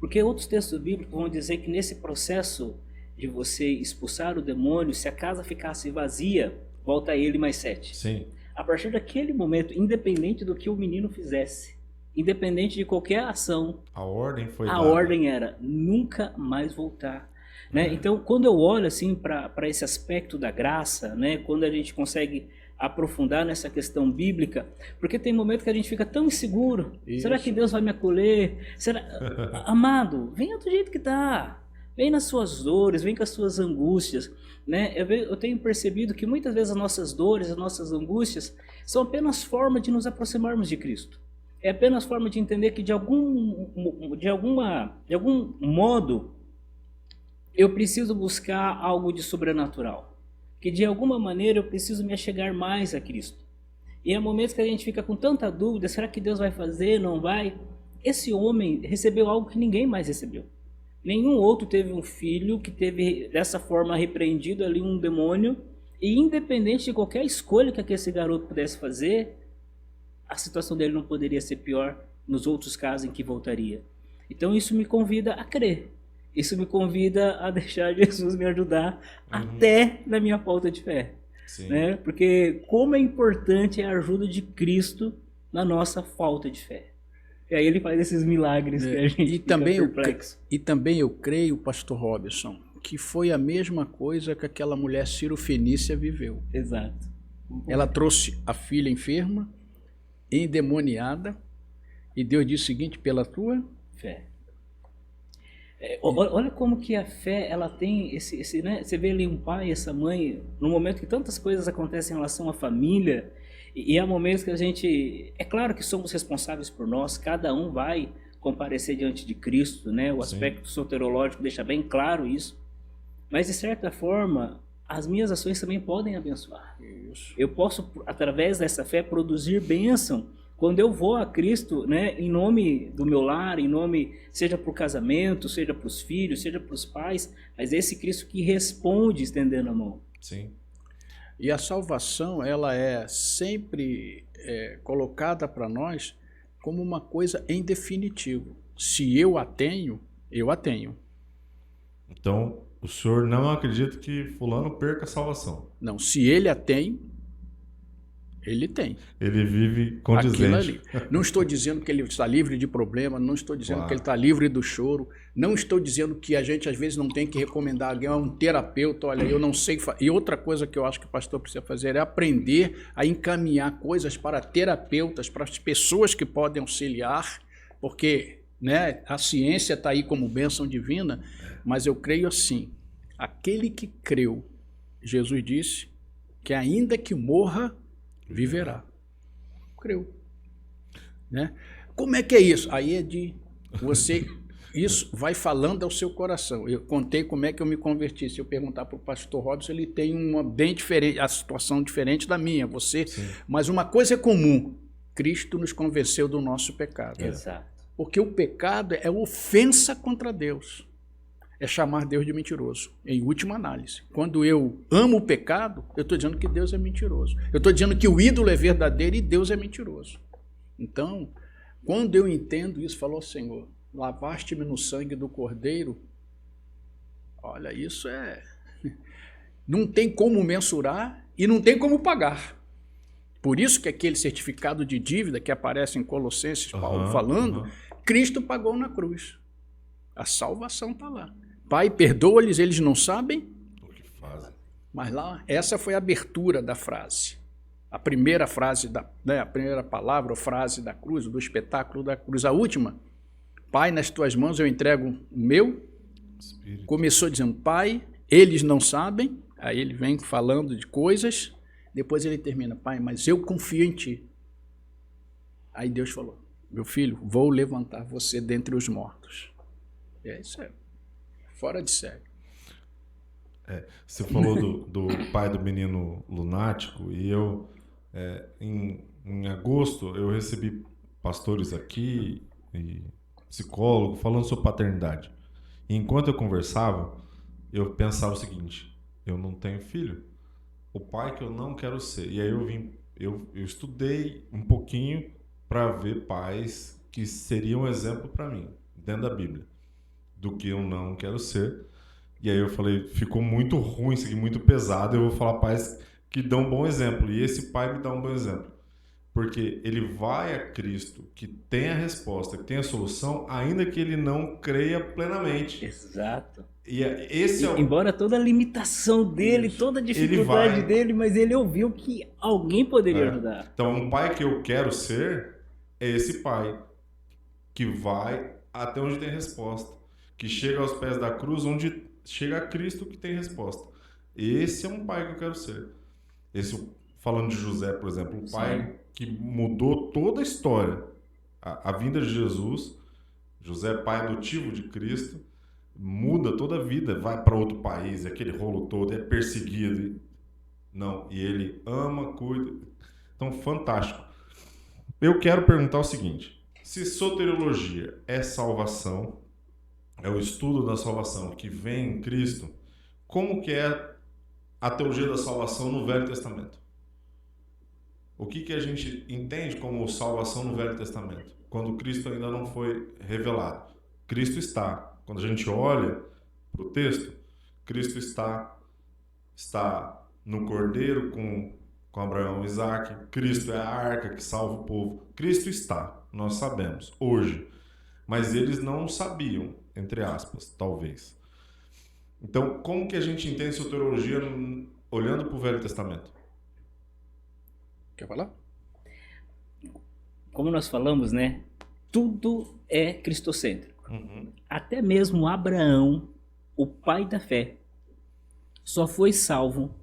Porque outros textos bíblicos vão dizer que nesse processo de você expulsar o demônio, se a casa ficasse vazia, volta a ele mais 7. Sim. A partir daquele momento, independente do que o menino fizesse, independente de qualquer ação, a ordem foi a dada. ordem era nunca mais voltar. Né? Então, quando eu olho assim para esse aspecto da graça, né? Quando a gente consegue aprofundar nessa questão bíblica, porque tem momento que a gente fica tão inseguro. Isso. Será que Deus vai me acolher? Amado, venha do jeito que está. Vem nas suas dores, vem com as suas angústias. Né? Eu tenho percebido que muitas vezes as nossas dores, as nossas angústias são apenas forma de nos aproximarmos de Cristo. É apenas forma de entender que de algum modo eu preciso buscar algo de sobrenatural. Que de alguma maneira eu preciso me achegar mais a Cristo. E há momentos que a gente fica com tanta dúvida, será que Deus vai fazer, não vai? Esse homem recebeu algo que ninguém mais recebeu. Nenhum outro teve um filho que teve dessa forma repreendido ali um demônio, e independente de qualquer escolha que esse garoto pudesse fazer, a situação dele não poderia ser pior nos outros casos em que voltaria. Então isso me convida a crer. Isso me convida a deixar Jesus me ajudar até na minha falta de fé. Né? Porque como é importante a ajuda de Cristo na nossa falta de fé. E aí ele faz esses milagres que a gente fica perplexo. E também eu creio, pastor Robson, que foi a mesma coisa que aquela mulher Cirofenícia viveu. Exato. Ela trouxe a filha enferma, endemoniada, e Deus disse o seguinte: pela tua fé. Olha como que a fé, ela tem esse né? Você vê ali um pai, essa mãe, no momento que tantas coisas acontecem em relação à família, e há momentos que a gente, é claro que somos responsáveis por nós, cada um vai comparecer diante de Cristo, né? O aspecto soterológico deixa bem claro isso, mas de certa forma, as minhas ações também podem abençoar. Isso. Eu posso, através dessa fé, produzir bênção quando eu vou a Cristo, né, em nome do meu lar, em nome, seja para o casamento, seja para os filhos, seja para os pais, mas esse Cristo que responde estendendo a mão. Sim. E a salvação, ela é sempre colocada para nós como uma coisa em definitivo. Se eu a tenho, eu a tenho. Então, o senhor não acredita que fulano perca a salvação? Não, se ele a tem, ele tem. Ele vive condizente. Não estou dizendo que ele está livre de problema, não estou dizendo Claro. que ele está livre do choro, não estou dizendo que a gente às vezes não tem que recomendar alguém a um terapeuta, olha, eu não sei. E outra coisa que eu acho que o pastor precisa fazer é aprender a encaminhar coisas para terapeutas, para as pessoas que podem auxiliar, porque, né, a ciência está aí como bênção divina, mas eu creio assim, aquele que creu, Jesus disse que ainda que morra, viverá. Creu. Né? Como é que é isso? Aí é de você, isso vai falando ao seu coração. Eu contei como é que eu me converti. Se eu perguntar para o pastor Robson, ele tem uma bem diferente, a situação diferente da minha, você. Sim. Mas uma coisa é comum, Cristo nos convenceu do nosso pecado. Exato. Porque o pecado é ofensa contra Deus. É chamar Deus de mentiroso, em última análise. Quando eu amo o pecado, eu estou dizendo que Deus é mentiroso. Eu estou dizendo que o ídolo é verdadeiro e Deus é mentiroso. Então, quando eu entendo isso, falou: Senhor, lavaste-me no sangue do Cordeiro. Olha, isso não tem como mensurar e não tem como pagar. Por isso que aquele certificado de dívida que aparece em Colossenses, Paulo falando, Cristo pagou na cruz. A salvação está lá. Pai, perdoa-lhes, eles não sabem O que fazem. Mas lá, essa foi a abertura da frase. A primeira frase, a primeira palavra ou frase da cruz, do espetáculo da cruz. A última: Pai, nas tuas mãos eu entrego o meu Espírito. Começou dizendo: Pai, eles não sabem. Aí ele vem falando de coisas. Depois ele termina: Pai, mas eu confio em ti. Aí Deus falou: Meu filho, vou levantar você dentre os mortos. Isso é fora de série. Você falou do pai do menino lunático, e eu, em agosto, eu recebi pastores aqui e psicólogo falando sobre paternidade. E enquanto eu conversava, eu pensava o seguinte: eu não tenho filho, o pai que eu não quero ser. E aí eu estudei um pouquinho para ver pais que seriam um exemplo para mim, dentro da Bíblia, do que eu não quero ser. E aí eu falei, ficou muito ruim isso aqui, muito pesado, eu vou falar pais que dão um bom exemplo. E esse pai me dá um bom exemplo. Porque ele vai a Cristo, que tem a resposta, que tem a solução, ainda que ele não creia plenamente. Exato. Embora toda a limitação dele, toda a dificuldade dele, mas ele ouviu que alguém poderia ajudar. Então, um pai que eu quero ser é esse pai que vai até onde tem resposta, que chega aos pés da cruz, onde chega a Cristo, que tem resposta. Esse é um pai que eu quero ser. Falando de José, por exemplo, um pai que mudou toda a história. A vinda de Jesus, José, pai adotivo de Cristo, muda toda a vida, vai para outro país, aquele rolo todo, é perseguido. Não, e ele ama, cuida. Então, fantástico. Eu quero perguntar o seguinte: se soteriologia é salvação, é o estudo da salvação que vem em Cristo, como que é a teologia da salvação no Velho Testamento? O que a gente entende como salvação no Velho Testamento? Quando Cristo ainda não foi revelado. Cristo está. Quando a gente olha para o texto, Cristo está no Cordeiro com Abraão e Isaac. Cristo é a arca que salva o povo. Cristo está, nós sabemos, hoje. Mas eles não sabiam, entre aspas, talvez. Então, como que a gente entende soteriologia olhando para o Velho Testamento? Quer falar? Como nós falamos, né? Tudo é cristocêntrico. Até mesmo Abraão, o pai da fé, só foi salvo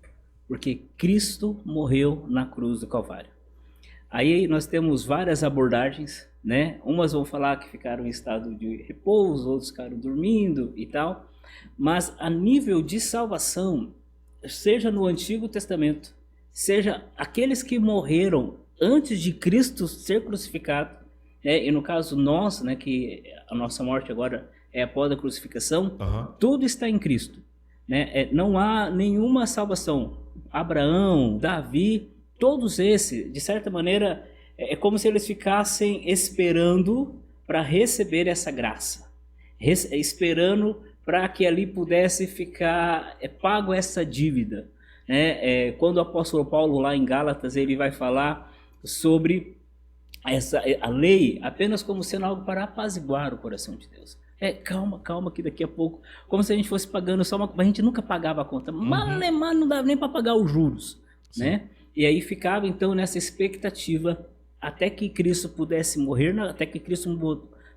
porque Cristo morreu na cruz do Calvário. Aí nós temos várias abordagens, né? Umas vão falar que ficaram em estado de repouso, outros ficaram dormindo e tal. Mas a nível de salvação, seja no Antigo Testamento, seja aqueles que morreram antes de Cristo ser crucificado, né? E no caso nosso, né, que a nossa morte agora é após a crucificação, tudo está em Cristo, né? Não há nenhuma salvação. Abraão, Davi, todos esses, de certa maneira, é como se eles ficassem esperando para receber essa graça, esperando para que ali pudesse ficar pago essa dívida. Quando o apóstolo Paulo, lá em Gálatas, ele vai falar sobre a lei apenas como sendo algo para apaziguar o coração de Deus. Calma, que daqui a pouco, como se a gente fosse pagando só a gente nunca pagava a conta, mas não dava nem para pagar os juros, né? E aí ficava então nessa expectativa até que Cristo pudesse morrer, até que Cristo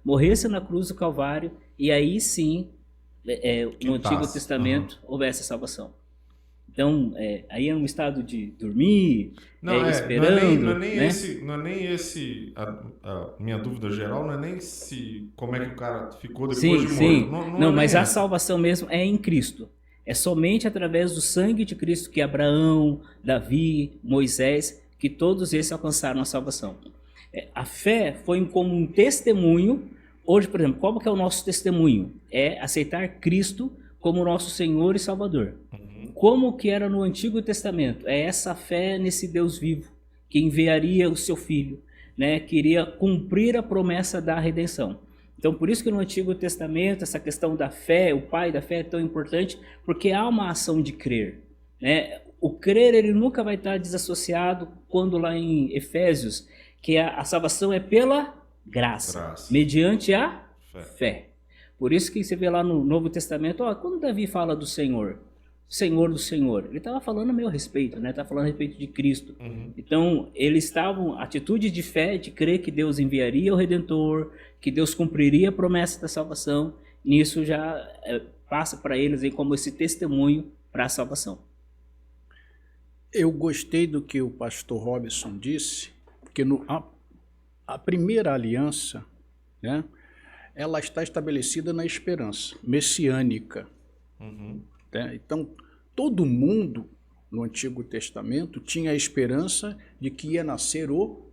morresse na cruz do Calvário, e aí sim, no Antigo Testamento, houvesse a salvação. Então, aí é um estado de dormir, esperando. Não é nem esse a minha dúvida geral, não é nem como é que o cara ficou depois de morto. Sim. Não, mas a essa. salvação mesmo é em Cristo. É somente através do sangue de Cristo que Abraão, Davi, Moisés, que todos esses alcançaram a salvação. A fé foi como um testemunho. Hoje, por exemplo, como que é o nosso testemunho? É aceitar Cristo como nosso Senhor e Salvador. Como que era no Antigo Testamento? É essa fé nesse Deus vivo, que enviaria o seu Filho, né? Queria cumprir a promessa da redenção. Então, por isso que no Antigo Testamento, essa questão da fé, o pai da fé é tão importante, porque há uma ação de crer, né? O crer, ele nunca vai estar desassociado quando lá em Efésios, que a salvação é pela graça. Mediante a fé. Por isso que você vê lá no Novo Testamento, quando Davi fala do Senhor do Senhor, ele estava falando a meu respeito, né? Estava falando a respeito de Cristo. Então, eles estavam, atitude de fé, de crer que Deus enviaria o Redentor, que Deus cumpriria a promessa da salvação. Nisso já passa para eles aí como esse testemunho para a salvação. Eu gostei do que o pastor Robson disse, porque a primeira aliança, né, ela está estabelecida na esperança messiânica. Então, todo mundo no Antigo Testamento tinha a esperança de que ia nascer o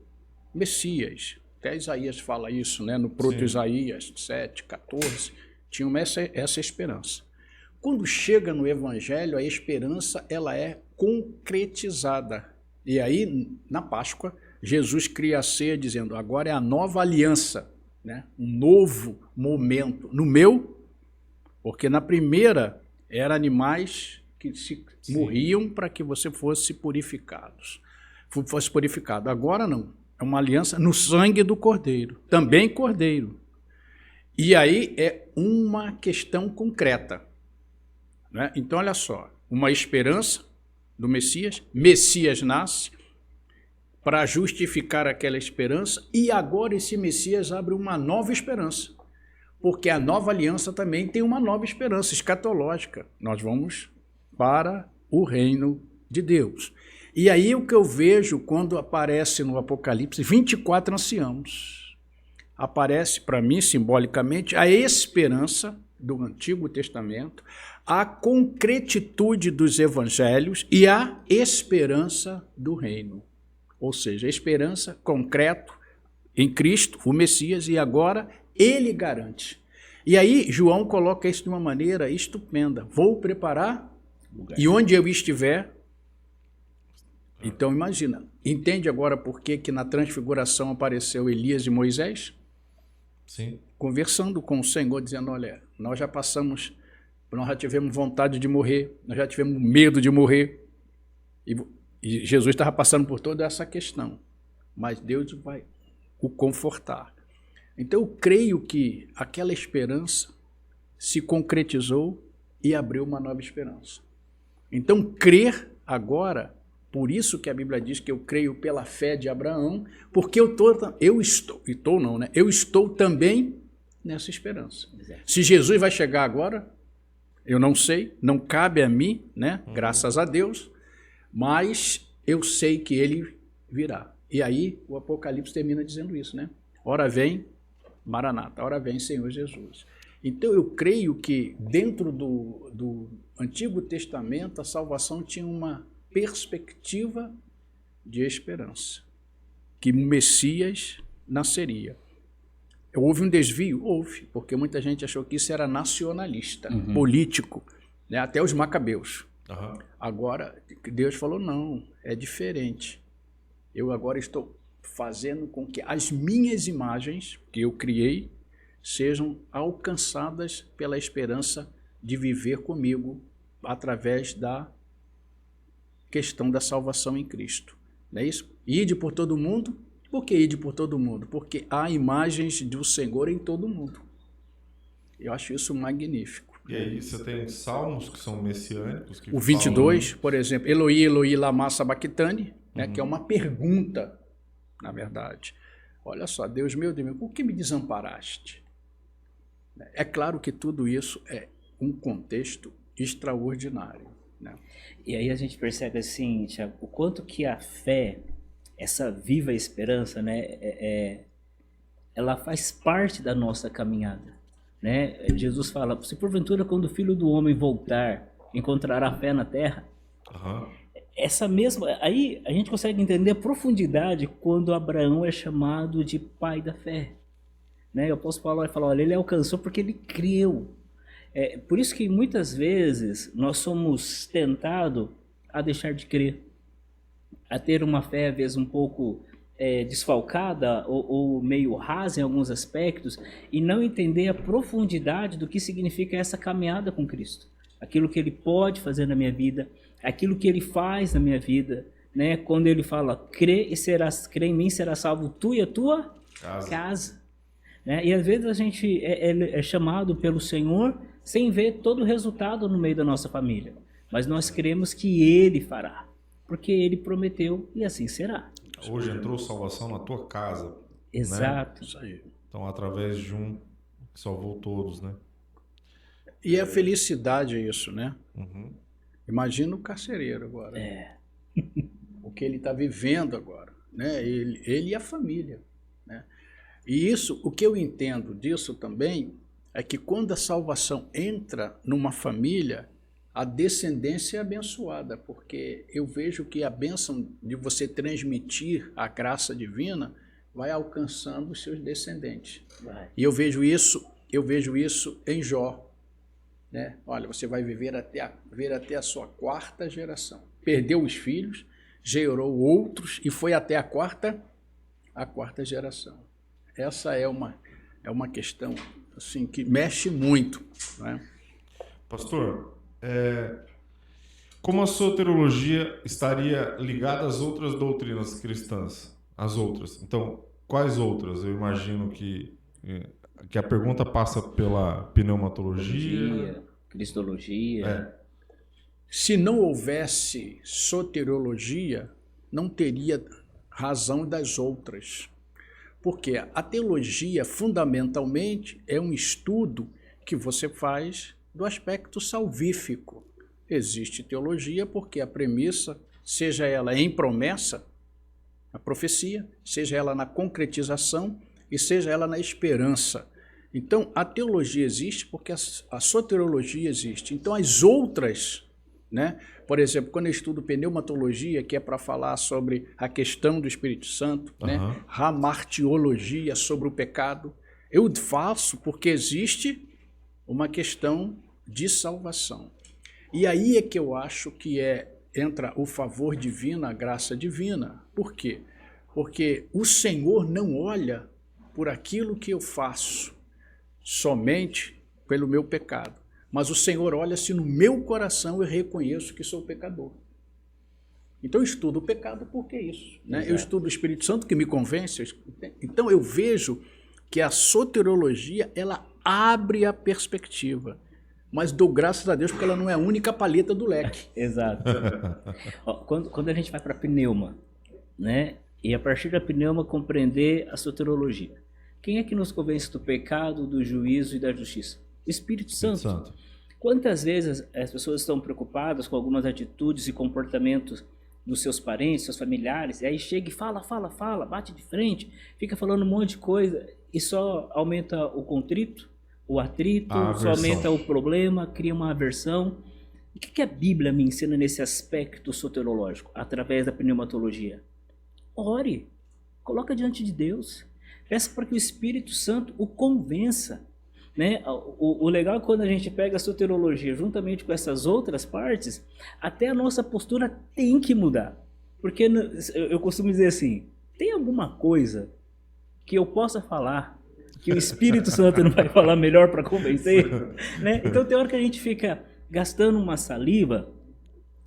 Messias. Até Isaías fala isso, né? No proto-Isaías 7, 14, tinham essa esperança. Quando chega no Evangelho, a esperança ela é concretizada. E aí, na Páscoa, Jesus cria a ceia dizendo, agora é a nova aliança, né? Um novo momento. No porque na primeira eram animais que morriam para que você fosse purificado. Agora não. É uma aliança no sangue do Cordeiro. Também Cordeiro. E aí é uma questão concreta, né? Então, olha só. Uma esperança do Messias. Messias nasce para justificar aquela esperança. E agora esse Messias abre uma nova esperança. Porque a nova aliança também tem uma nova esperança escatológica. Nós vamos para o reino de Deus. E aí o que eu vejo quando aparece no Apocalipse 24 anciãos. Aparece para mim, simbolicamente, a esperança do Antigo Testamento, a concretitude dos evangelhos e a esperança do reino. Ou seja, a esperança concreto em Cristo, o Messias, e agora ele garante. E aí João coloca isso de uma maneira estupenda. Vou preparar lugar. E onde eu estiver, Então imagina, entende agora por que na transfiguração apareceu Elias e Moisés? Sim. Conversando com o Senhor, dizendo, olha, nós já passamos, nós já tivemos vontade de morrer, nós já tivemos medo de morrer, e Jesus estava passando por toda essa questão, mas Deus vai o confortar. Então eu creio que aquela esperança se concretizou e abriu uma nova esperança. Então crer agora, por isso que a Bíblia diz que eu creio pela fé de Abraão, porque eu estou também nessa esperança. Exato. Se Jesus vai chegar agora, eu não sei, não cabe a mim, né? Graças a Deus, mas eu sei que ele virá. E aí o Apocalipse termina dizendo isso, né? Ora vem, Maranata, ora vem, Senhor Jesus. Então eu creio que dentro do Antigo Testamento a salvação tinha uma perspectiva de esperança, que o Messias nasceria. Houve um desvio? Houve, porque muita gente achou que isso era nacionalista, político, né? Até os macabeus. Uhum. Agora, Deus falou, não, é diferente. Eu agora estou fazendo com que as minhas imagens, que eu criei, sejam alcançadas pela esperança de viver comigo através da questão da salvação em Cristo. Não é isso? Ide por todo mundo. Por que ide por todo mundo? Porque há imagens do Senhor em todo mundo. Eu acho isso magnífico. E aí você tem salmos que são messiânicos. Que O 22, por exemplo, Eloi, Eloi, lama sabachthani, né, que é uma pergunta, na verdade. Olha só, Deus meu, por que me desamparaste? É claro que tudo isso é um contexto extraordinário, né? E aí a gente percebe assim, Tiago, o quanto que a fé, essa viva esperança, né, ela faz parte da nossa caminhada, né? Jesus fala, se porventura quando o Filho do Homem voltar, encontrará fé na terra. Uhum. Essa mesma, aí a gente consegue entender a profundidade quando Abraão é chamado de pai da fé, né? O apóstolo Paulo vai falar, olha, ele alcançou porque ele creu. Por isso que muitas vezes nós somos tentados a deixar de crer, a ter uma fé às vezes um pouco desfalcada ou meio rasa em alguns aspectos e não entender a profundidade do que significa essa caminhada com Cristo. Aquilo que Ele pode fazer na minha vida, aquilo que Ele faz na minha vida, né? Quando Ele fala, crê em mim, será salvo tu e a tua casa. Né? E às vezes a gente é chamado pelo Senhor sem ver todo o resultado no meio da nossa família. Mas nós cremos que Ele fará, porque Ele prometeu e assim será. Hoje entrou salvação na tua casa. Exato. Né? Isso aí. Então, através de um que salvou todos, né? E a felicidade é isso, né? Uhum. Imagina o carcereiro agora. O que ele está vivendo agora, né? Ele e a família, né? E isso, o que eu entendo disso também é que quando a salvação entra numa família, a descendência é abençoada, porque eu vejo que a bênção de você transmitir a graça divina vai alcançando os seus descendentes. E eu vejo isso em Jó, né? Olha, você vai ver até a sua quarta geração. Perdeu os filhos, gerou outros e foi até a quarta geração. Essa é uma questão assim que mexe muito, né? Pastor, como a soteriologia estaria ligada às outras doutrinas cristãs? As outras. Então, quais outras? Eu imagino que a pergunta passa pela pneumatologia, cristologia. Se não houvesse soteriologia, não teria razão das outras. Porque a teologia, fundamentalmente, é um estudo que você faz do aspecto salvífico. Existe teologia porque a premissa, seja ela em promessa, a profecia, seja ela na concretização e seja ela na esperança. Então, a teologia existe porque a soteriologia existe. Então, as outras, né? Por exemplo, quando eu estudo pneumatologia, que é para falar sobre a questão do Espírito Santo, né? Hamartiologia, sobre o pecado, eu faço porque existe uma questão de salvação. E aí é que eu acho que é entra o favor divino, a graça divina. Por quê? Porque o Senhor não olha por aquilo que eu faço, somente pelo meu pecado. Mas o Senhor olha se no meu coração eu reconheço que sou pecador. Então eu estudo o pecado porque é isso. Né? Eu estudo o Espírito Santo que me convence. Então eu vejo que a soteriologia, ela abre a perspectiva. Mas dou graças a Deus porque ela não é a única paleta do leque. Exato. Ó, quando a gente vai para a pneuma, né? E a partir da pneuma compreender a soteriologia. Quem é que nos convence do pecado, do juízo e da justiça? O Espírito Santo. Quantas vezes as pessoas estão preocupadas com algumas atitudes e comportamentos dos seus parentes, seus familiares, e aí chega e fala, bate de frente, fica falando um monte de coisa e só aumenta o contrito, o atrito, só aumenta o problema, cria uma aversão. O que a Bíblia me ensina nesse aspecto soterológico, através da pneumatologia? Ore, coloca diante de Deus, peça para que o Espírito Santo o convença. Né? O legal é quando a gente pega a soterologia juntamente com essas outras partes, até a nossa postura tem que mudar. Porque eu costumo dizer assim, tem alguma coisa que eu possa falar que o Espírito Santo não vai falar melhor para convencer? Né? Então tem hora que a gente fica gastando uma saliva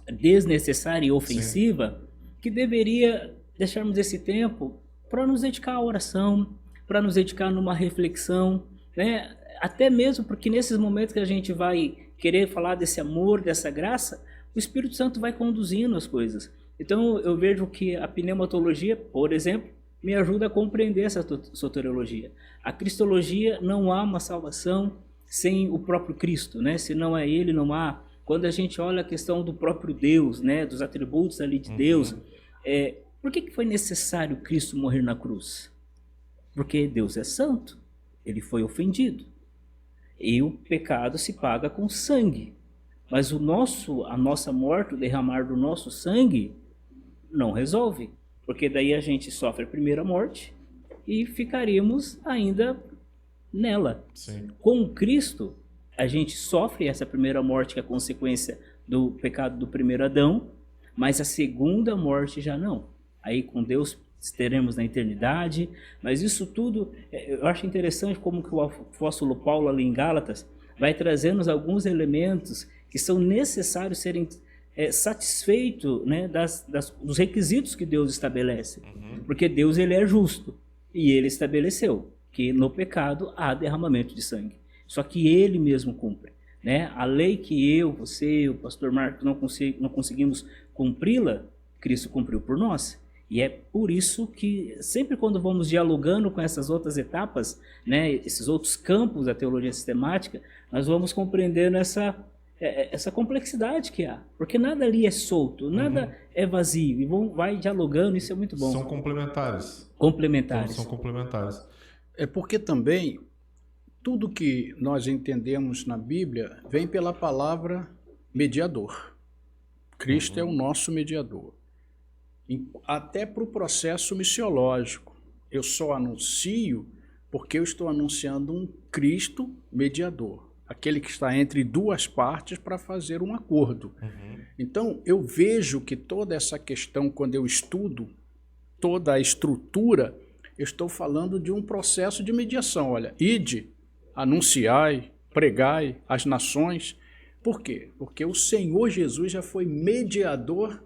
desnecessária e ofensiva. Sim. Que deveria deixarmos esse tempo para nos dedicar à oração, para nos dedicar numa reflexão, né? Até mesmo porque nesses momentos que a gente vai querer falar desse amor, dessa graça, o Espírito Santo vai conduzindo as coisas. Então eu vejo que a pneumatologia, por exemplo, me ajuda a compreender essa soteriologia. A cristologia, não há uma salvação sem o próprio Cristo, né? Se não é Ele, não há. Quando a gente olha a questão do próprio Deus, né? Dos atributos ali de Deus, por que foi necessário Cristo morrer na cruz? Porque Deus é santo, Ele foi ofendido. E o pecado se paga com sangue. Mas a nossa morte, o derramar do nosso sangue, não resolve. Porque daí a gente sofre a primeira morte e ficaríamos ainda nela. Sim. Com Cristo, a gente sofre essa primeira morte, que é a consequência do pecado do primeiro Adão, mas a segunda morte já não. Aí com Deus teremos na eternidade, mas isso tudo, eu acho interessante como que o apóstolo Paulo ali em Gálatas vai trazendo alguns elementos que são necessários serem satisfeitos, né, dos requisitos que Deus estabelece, porque Deus ele é justo e ele estabeleceu que no pecado há derramamento de sangue, só que ele mesmo cumpre, né? A lei que eu, você, o pastor Marcos não conseguimos cumpri-la, Cristo cumpriu por nós. E é por isso que sempre quando vamos dialogando com essas outras etapas, né, esses outros campos da teologia sistemática, nós vamos compreendendo essa complexidade que há. Porque nada ali é solto, nada é vazio. E vai dialogando, isso é muito bom. São complementares. Complementares. Então, são complementares. É porque também tudo que nós entendemos na Bíblia vem pela palavra mediador. Cristo é o nosso mediador. Até para o processo missiológico. Eu só anuncio porque eu estou anunciando um Cristo mediador, aquele que está entre duas partes para fazer um acordo. Então, eu vejo que toda essa questão, quando eu estudo toda a estrutura, eu estou falando de um processo de mediação. Olha, ide, anunciai, pregai às nações. Por quê? Porque o Senhor Jesus já foi mediador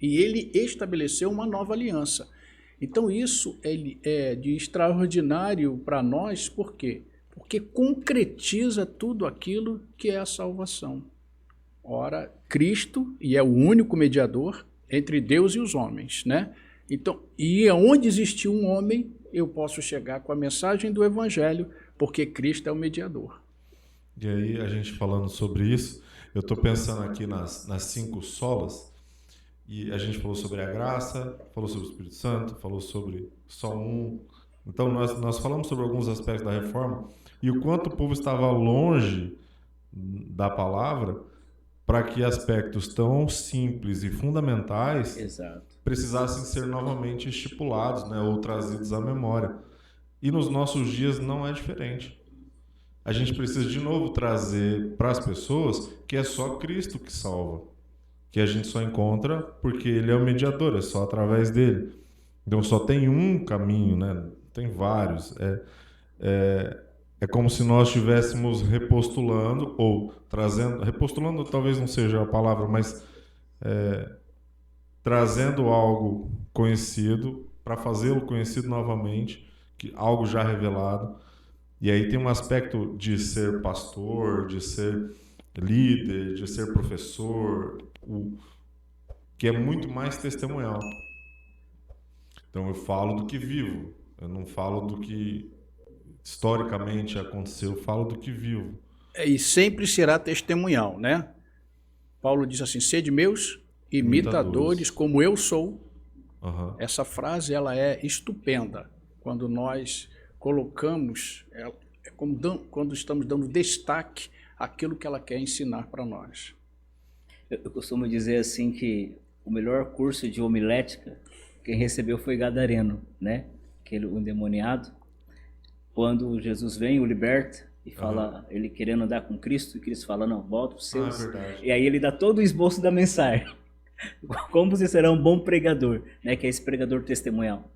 e ele estabeleceu uma nova aliança. Então isso é de extraordinário para nós, por quê? Porque concretiza tudo aquilo que é a salvação. Ora, Cristo, e é o único mediador entre Deus e os homens, né? Então, e onde existe um homem, eu posso chegar com a mensagem do Evangelho, porque Cristo é o mediador. E aí, a gente falando sobre isso, eu estou pensando aqui nas 5 solas. E a gente falou sobre a graça, falou sobre o Espírito Santo, falou sobre só um. Então, nós falamos sobre alguns aspectos da reforma e o quanto o povo estava longe da palavra para que aspectos tão simples e fundamentais precisassem ser novamente estipulados, né, ou trazidos à memória. E nos nossos dias não é diferente. A gente precisa de novo trazer para as pessoas que é só Cristo que salva. que a gente só encontra porque ele é o mediador, é só através dele. Então só tem um caminho, né? Tem vários. É como se nós estivéssemos repostulando ou trazendo, repostulando talvez não seja a palavra, mas trazendo algo conhecido para fazê-lo conhecido novamente, algo já revelado. E aí tem um aspecto de ser pastor, de ser líder, de ser professor, que é muito mais testemunhal. Então eu falo do que vivo, eu não falo do que historicamente aconteceu, eu falo do que vivo. E sempre será testemunhal, né? Paulo diz assim, sede meus imitadores, como eu sou. Uhum. Essa frase ela é estupenda quando nós colocamos, quando estamos dando destaque àquilo que ela quer ensinar para nós. Eu costumo dizer assim que o melhor curso de homilética quem recebeu foi Gadareno, né? Aquele endemoniado. Quando Jesus vem, o liberta e fala, ele querendo andar com Cristo, e Cristo fala, não, volta para os seus. E aí ele dá todo o esboço da mensagem. Como você será um bom pregador, né? Que é esse pregador testemunhal.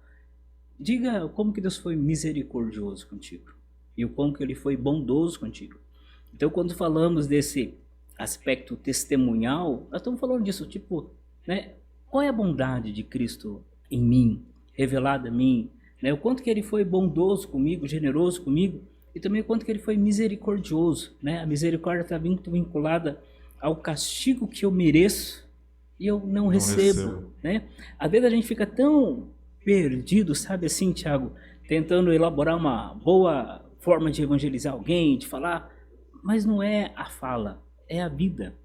Diga como que Deus foi misericordioso contigo e o como que ele foi bondoso contigo. Então, quando falamos desse aspecto testemunhal, nós estamos falando disso, tipo, né? Qual é a bondade de Cristo em mim, revelada a mim, né? O quanto que ele foi bondoso comigo, generoso comigo, e também o quanto que ele foi misericordioso, né? A misericórdia está muito vinculada ao castigo que eu mereço e eu não recebo, né? Às vezes a gente fica tão perdido, sabe assim, Tiago, tentando elaborar uma boa forma de evangelizar alguém, de falar, mas não é a fala, é a vida,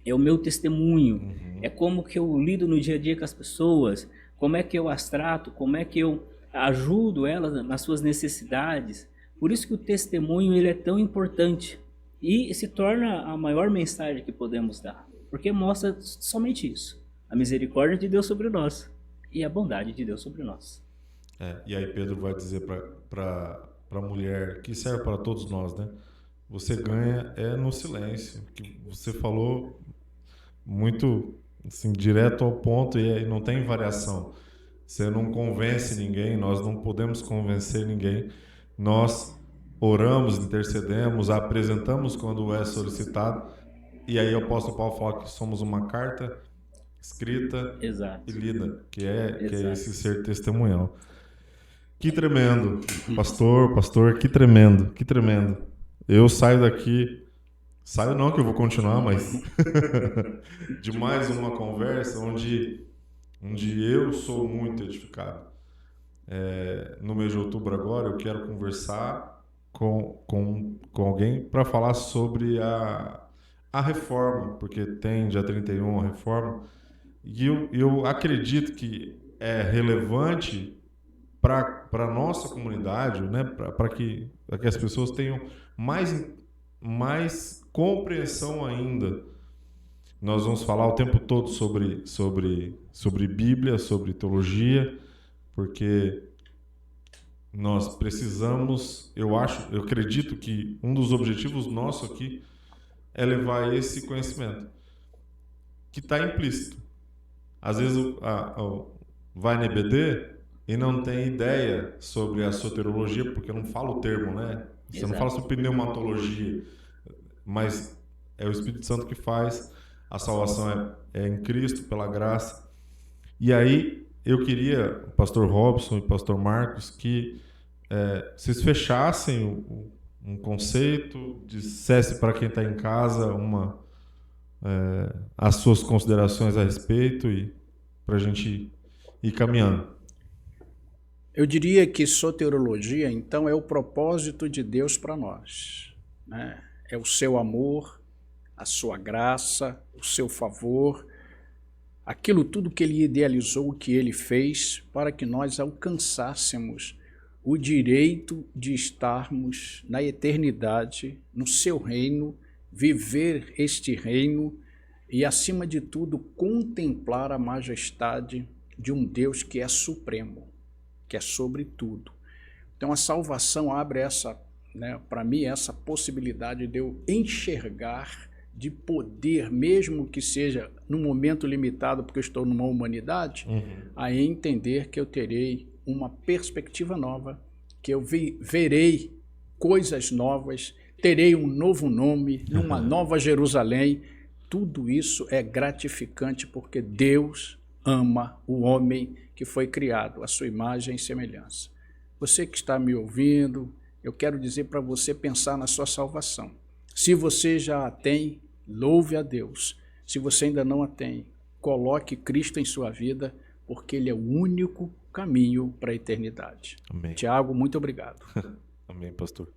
é o meu testemunho, é como que eu lido no dia a dia com as pessoas, como é que eu as trato, como é que eu ajudo elas nas suas necessidades. Por isso que o testemunho ele é tão importante e se torna a maior mensagem que podemos dar, porque mostra somente isso, a misericórdia de Deus sobre nós e a bondade de Deus sobre nós. E aí Pedro vai dizer para a mulher, que serve para todos nós, né? Você ganha no silêncio, que você falou muito assim, direto ao ponto e não tem variação. Você não convence ninguém, nós não podemos convencer ninguém. Nós oramos, intercedemos, apresentamos quando é solicitado. E aí o apóstolo Paulo fala que somos uma carta escrita Exato. e lida, que é esse ser testemunhal. Que tremendo, pastor, que tremendo. Eu saio daqui, saio não que eu vou continuar, mas de mais uma conversa onde eu sou muito edificado. No mês de outubro agora eu quero conversar com alguém para falar sobre a reforma, porque tem dia 31 a reforma, e eu acredito que é relevante para a nossa comunidade, né? para que as pessoas tenham mais compreensão ainda. Nós vamos falar o tempo todo sobre Bíblia, sobre teologia, porque nós precisamos, eu acredito que um dos objetivos nossos aqui é levar esse conhecimento, que está implícito. Às vezes vai na EBD e não tem ideia sobre a soteriologia, porque não fala o termo, né? Você Exato. Não fala sobre pneumatologia, mas é o Espírito Santo que faz, a salvação é em Cristo, pela graça. E aí eu queria, pastor Robson e pastor Marcos, que vocês fechassem um conceito, dissesse para quem está em casa as suas considerações a respeito e para a gente ir caminhando. Eu diria que soteriologia, então, é o propósito de Deus para nós, né? É o seu amor, a sua graça, o seu favor, aquilo tudo que ele idealizou, que ele fez para que nós alcançássemos o direito de estarmos na eternidade, no seu reino, viver este reino e, acima de tudo, contemplar a majestade de um Deus que é supremo, que é sobre tudo. Então a salvação abre para mim, essa possibilidade de eu enxergar de poder, mesmo que seja num momento limitado, porque eu estou numa humanidade, a entender que eu terei uma perspectiva nova, que eu verei coisas novas, terei um novo nome, numa nova Jerusalém. Tudo isso é gratificante porque Deus ama o homem que foi criado à sua imagem e semelhança. Você que está me ouvindo, eu quero dizer para você pensar na sua salvação. Se você já a tem, louve a Deus. Se você ainda não a tem, coloque Cristo em sua vida, porque Ele é o único caminho para a eternidade. Amém. Tiago, muito obrigado. Amém, pastor.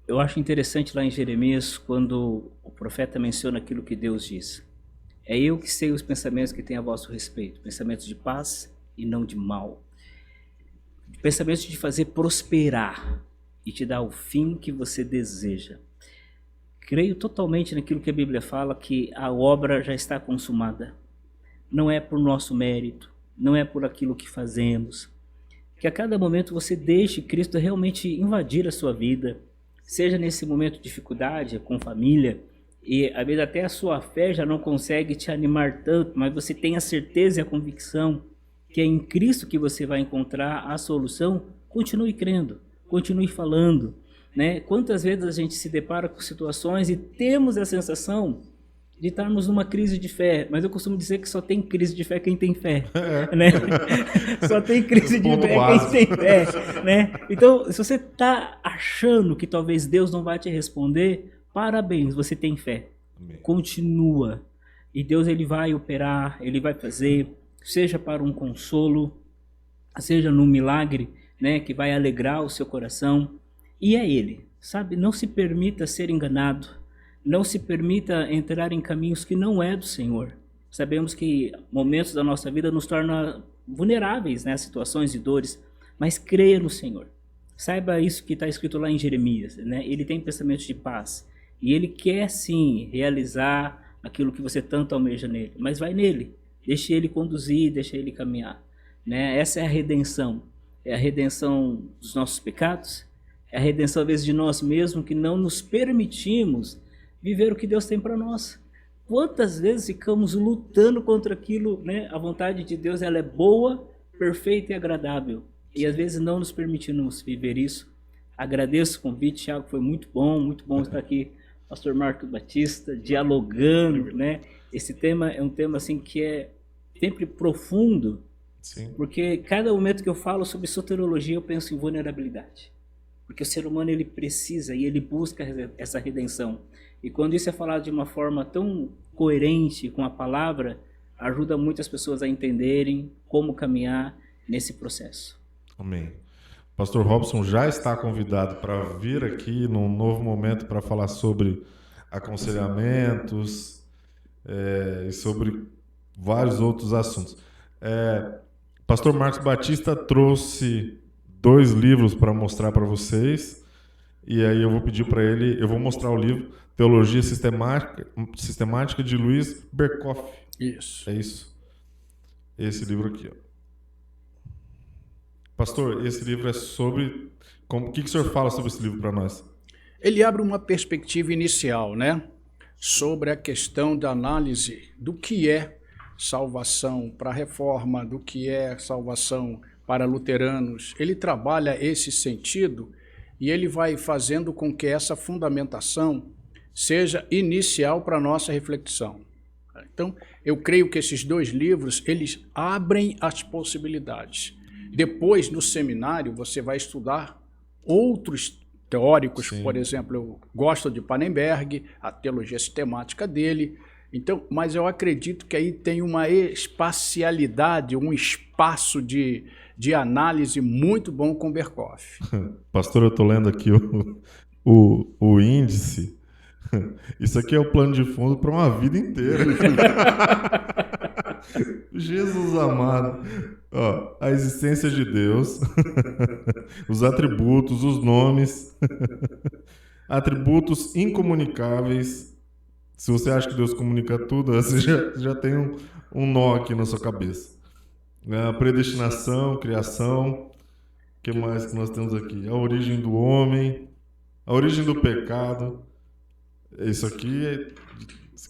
Eu acho interessante lá em Jeremias, quando o profeta menciona aquilo que Deus diz. É eu que sei os pensamentos que tenho a vosso respeito, pensamentos de paz e não de mal. Pensamentos de fazer prosperar e te dar o fim que você deseja. Creio totalmente naquilo que a Bíblia fala, que a obra já está consumada. Não é por nosso mérito, não é por aquilo que fazemos. Que a cada momento você deixe Cristo realmente invadir a sua vida, seja nesse momento de dificuldade, com família, e às vezes até a sua fé já não consegue te animar tanto, mas você tem a certeza e a convicção que é em Cristo que você vai encontrar a solução. Continue crendo, continue falando, né? Quantas vezes a gente se depara com situações e temos a sensação de estarmos numa crise de fé, mas eu costumo dizer que só tem crise de fé quem tem fé, né? Só tem crise de fé quem tem fé, né? Então, se você está achando que talvez Deus não vai te responder, parabéns, você tem fé. Amém. Continua. E Deus, Ele vai operar, Ele vai fazer, seja para um consolo, seja num milagre, né, que vai alegrar o seu coração. E é Ele, sabe? Não se permita ser enganado. Não se permita entrar em caminhos que não é do Senhor. Sabemos que momentos da nossa vida nos tornam vulneráveis, né, a situações e dores, mas creia no Senhor. Saiba isso que está escrito lá em Jeremias, né? Ele tem pensamentos de paz e Ele quer sim realizar aquilo que você tanto almeja nele, mas vai nele, deixe Ele conduzir, deixe Ele caminhar, né? Essa é a redenção dos nossos pecados, é a redenção às vezes de nós mesmos, que não nos permitimos viver o que Deus tem para nós. Quantas vezes ficamos lutando contra aquilo, né? A vontade de Deus, ela é boa, perfeita e agradável. E às vezes não nos permitimos viver isso. Agradeço o convite, Thiago, foi muito bom estar aqui, pastor Marcos Batista, dialogando, né? Esse tema é um tema assim que é sempre profundo. Sim. Porque cada momento que eu falo sobre soteriologia, eu penso em vulnerabilidade. Porque o ser humano, ele precisa e ele busca essa redenção. E quando isso é falado de uma forma tão coerente com a palavra, ajuda muitas pessoas a entenderem como caminhar nesse processo. Amém. Pastor Robson já está convidado para vir aqui num novo momento para falar sobre aconselhamentos e sobre vários outros assuntos. Pastor Marcos Batista trouxe 2 livros para mostrar para vocês, e aí eu vou pedir para ele, eu vou mostrar o livro Teologia Sistemática de Luiz Berkhoff. Isso. É isso. Esse livro aqui, ó. Pastor, esse livro é sobre... O que o senhor fala sobre esse livro para nós? Ele abre uma perspectiva inicial, né? Sobre a questão da análise do que é salvação para a reforma, do que é salvação para luteranos. Ele trabalha esse sentido e ele vai fazendo com que essa fundamentação seja inicial para a nossa reflexão. Então, eu creio que esses 2 livros, eles abrem as possibilidades. Depois, no seminário, você vai estudar outros teóricos. Sim. Por exemplo, eu gosto de Pannenberg, a teologia sistemática dele. Então, mas eu acredito que aí tem uma espacialidade, um espaço de análise muito bom com Berkhoff. Pastor, eu estou lendo aqui o índice. Isso aqui é o plano de fundo para uma vida inteira. Jesus amado. Ó, a existência de Deus, os atributos, os nomes, atributos incomunicáveis. Se você acha que Deus comunica tudo, você já tem um nó aqui na sua cabeça. A predestinação, criação. O que mais que nós temos aqui? A origem do homem, a origem do pecado, Isso aqui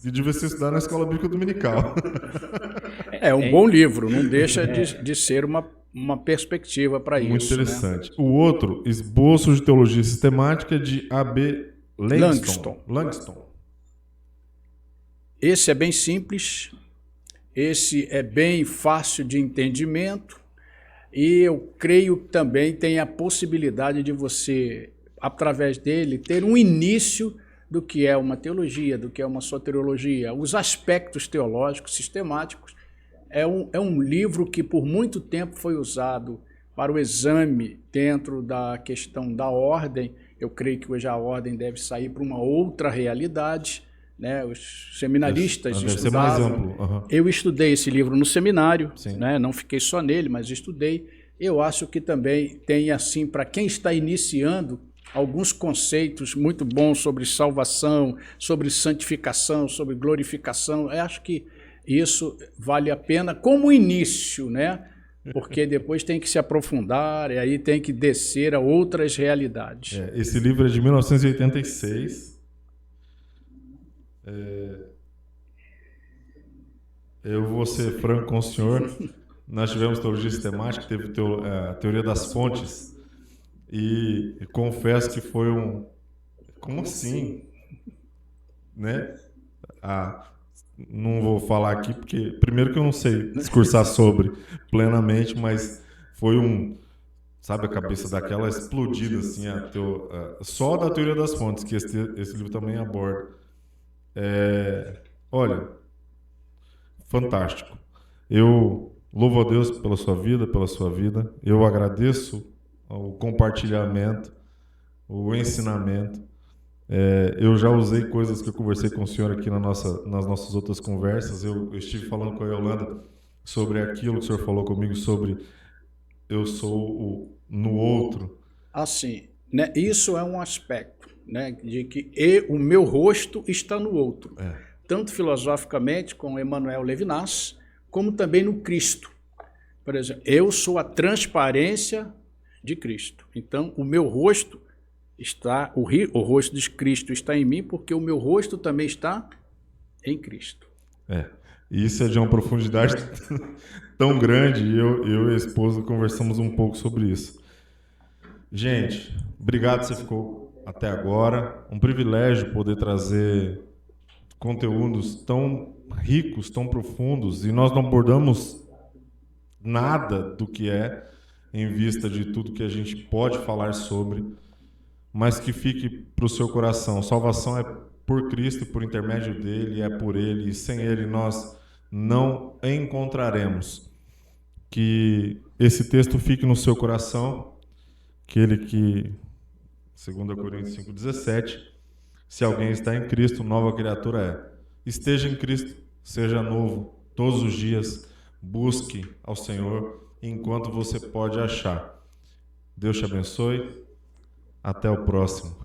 devia ser estudado na escola bíblica dominical. É um bom livro, não deixa de ser uma perspectiva para isso. Muito interessante. Né? O outro, Esboço de Teologia Sistemática, de A.B. Langston. Esse é bem simples, esse é bem fácil de entendimento e eu creio que também tem a possibilidade de você, através dele, ter um início do que é uma teologia, do que é uma soteriologia, os aspectos teológicos sistemáticos. É um livro que por muito tempo foi usado para o exame dentro da questão da ordem. Eu creio que hoje a ordem deve sair para uma outra realidade, né? Os seminaristas deve estudavam. ser mais amplo. Uhum. Eu estudei esse livro no seminário, né? Não fiquei só nele, mas estudei. Eu acho que também tem, assim, para quem está iniciando, alguns conceitos muito bons sobre salvação, sobre santificação, sobre glorificação. Eu acho que isso vale a pena como início, né? Porque depois tem que se aprofundar e aí tem que descer a outras realidades. Esse livro é de 1986. Eu vou ser franco com o senhor. Nós tivemos teologia sistemática, teve a teoria das fontes. E confesso que foi um... Como assim? Né? Não vou falar aqui, porque primeiro que eu não sei discursar sobre plenamente, mas foi sabe, a cabeça daquela explodida, assim, só da teoria das fontes, que esse livro também aborda. Olha, fantástico. Eu louvo a Deus pela sua vida, eu agradeço o compartilhamento, o ensinamento. Eu já usei coisas que eu conversei com o senhor aqui nas nossas outras conversas. Eu estive falando com a Yolanda sobre aquilo que o senhor falou comigo, sobre eu sou no outro. Assim, né, isso é um aspecto, né, de que o meu rosto está no outro. Tanto filosoficamente com Emmanuel Levinas, como também no Cristo. Por exemplo, eu sou a transparência de Cristo. Então, o meu rosto está, o rosto de Cristo está em mim, porque o meu rosto também está em Cristo. Isso é de uma profundidade tão grande, e eu e a esposa conversamos um pouco sobre isso. Gente, obrigado, você ficou até agora. Um privilégio poder trazer conteúdos tão ricos, tão profundos, e nós não abordamos nada do que em vista de tudo que a gente pode falar sobre, mas que fique para o seu coração. Salvação é por Cristo, por intermédio dele, é por ele, e sem ele nós não encontraremos. Que esse texto fique no seu coração, aquele que, 2 Coríntios 5,17, se alguém está em Cristo, nova criatura é. Esteja em Cristo, seja novo, todos os dias, busque ao Senhor enquanto você pode achar. Deus te abençoe. Até o próximo.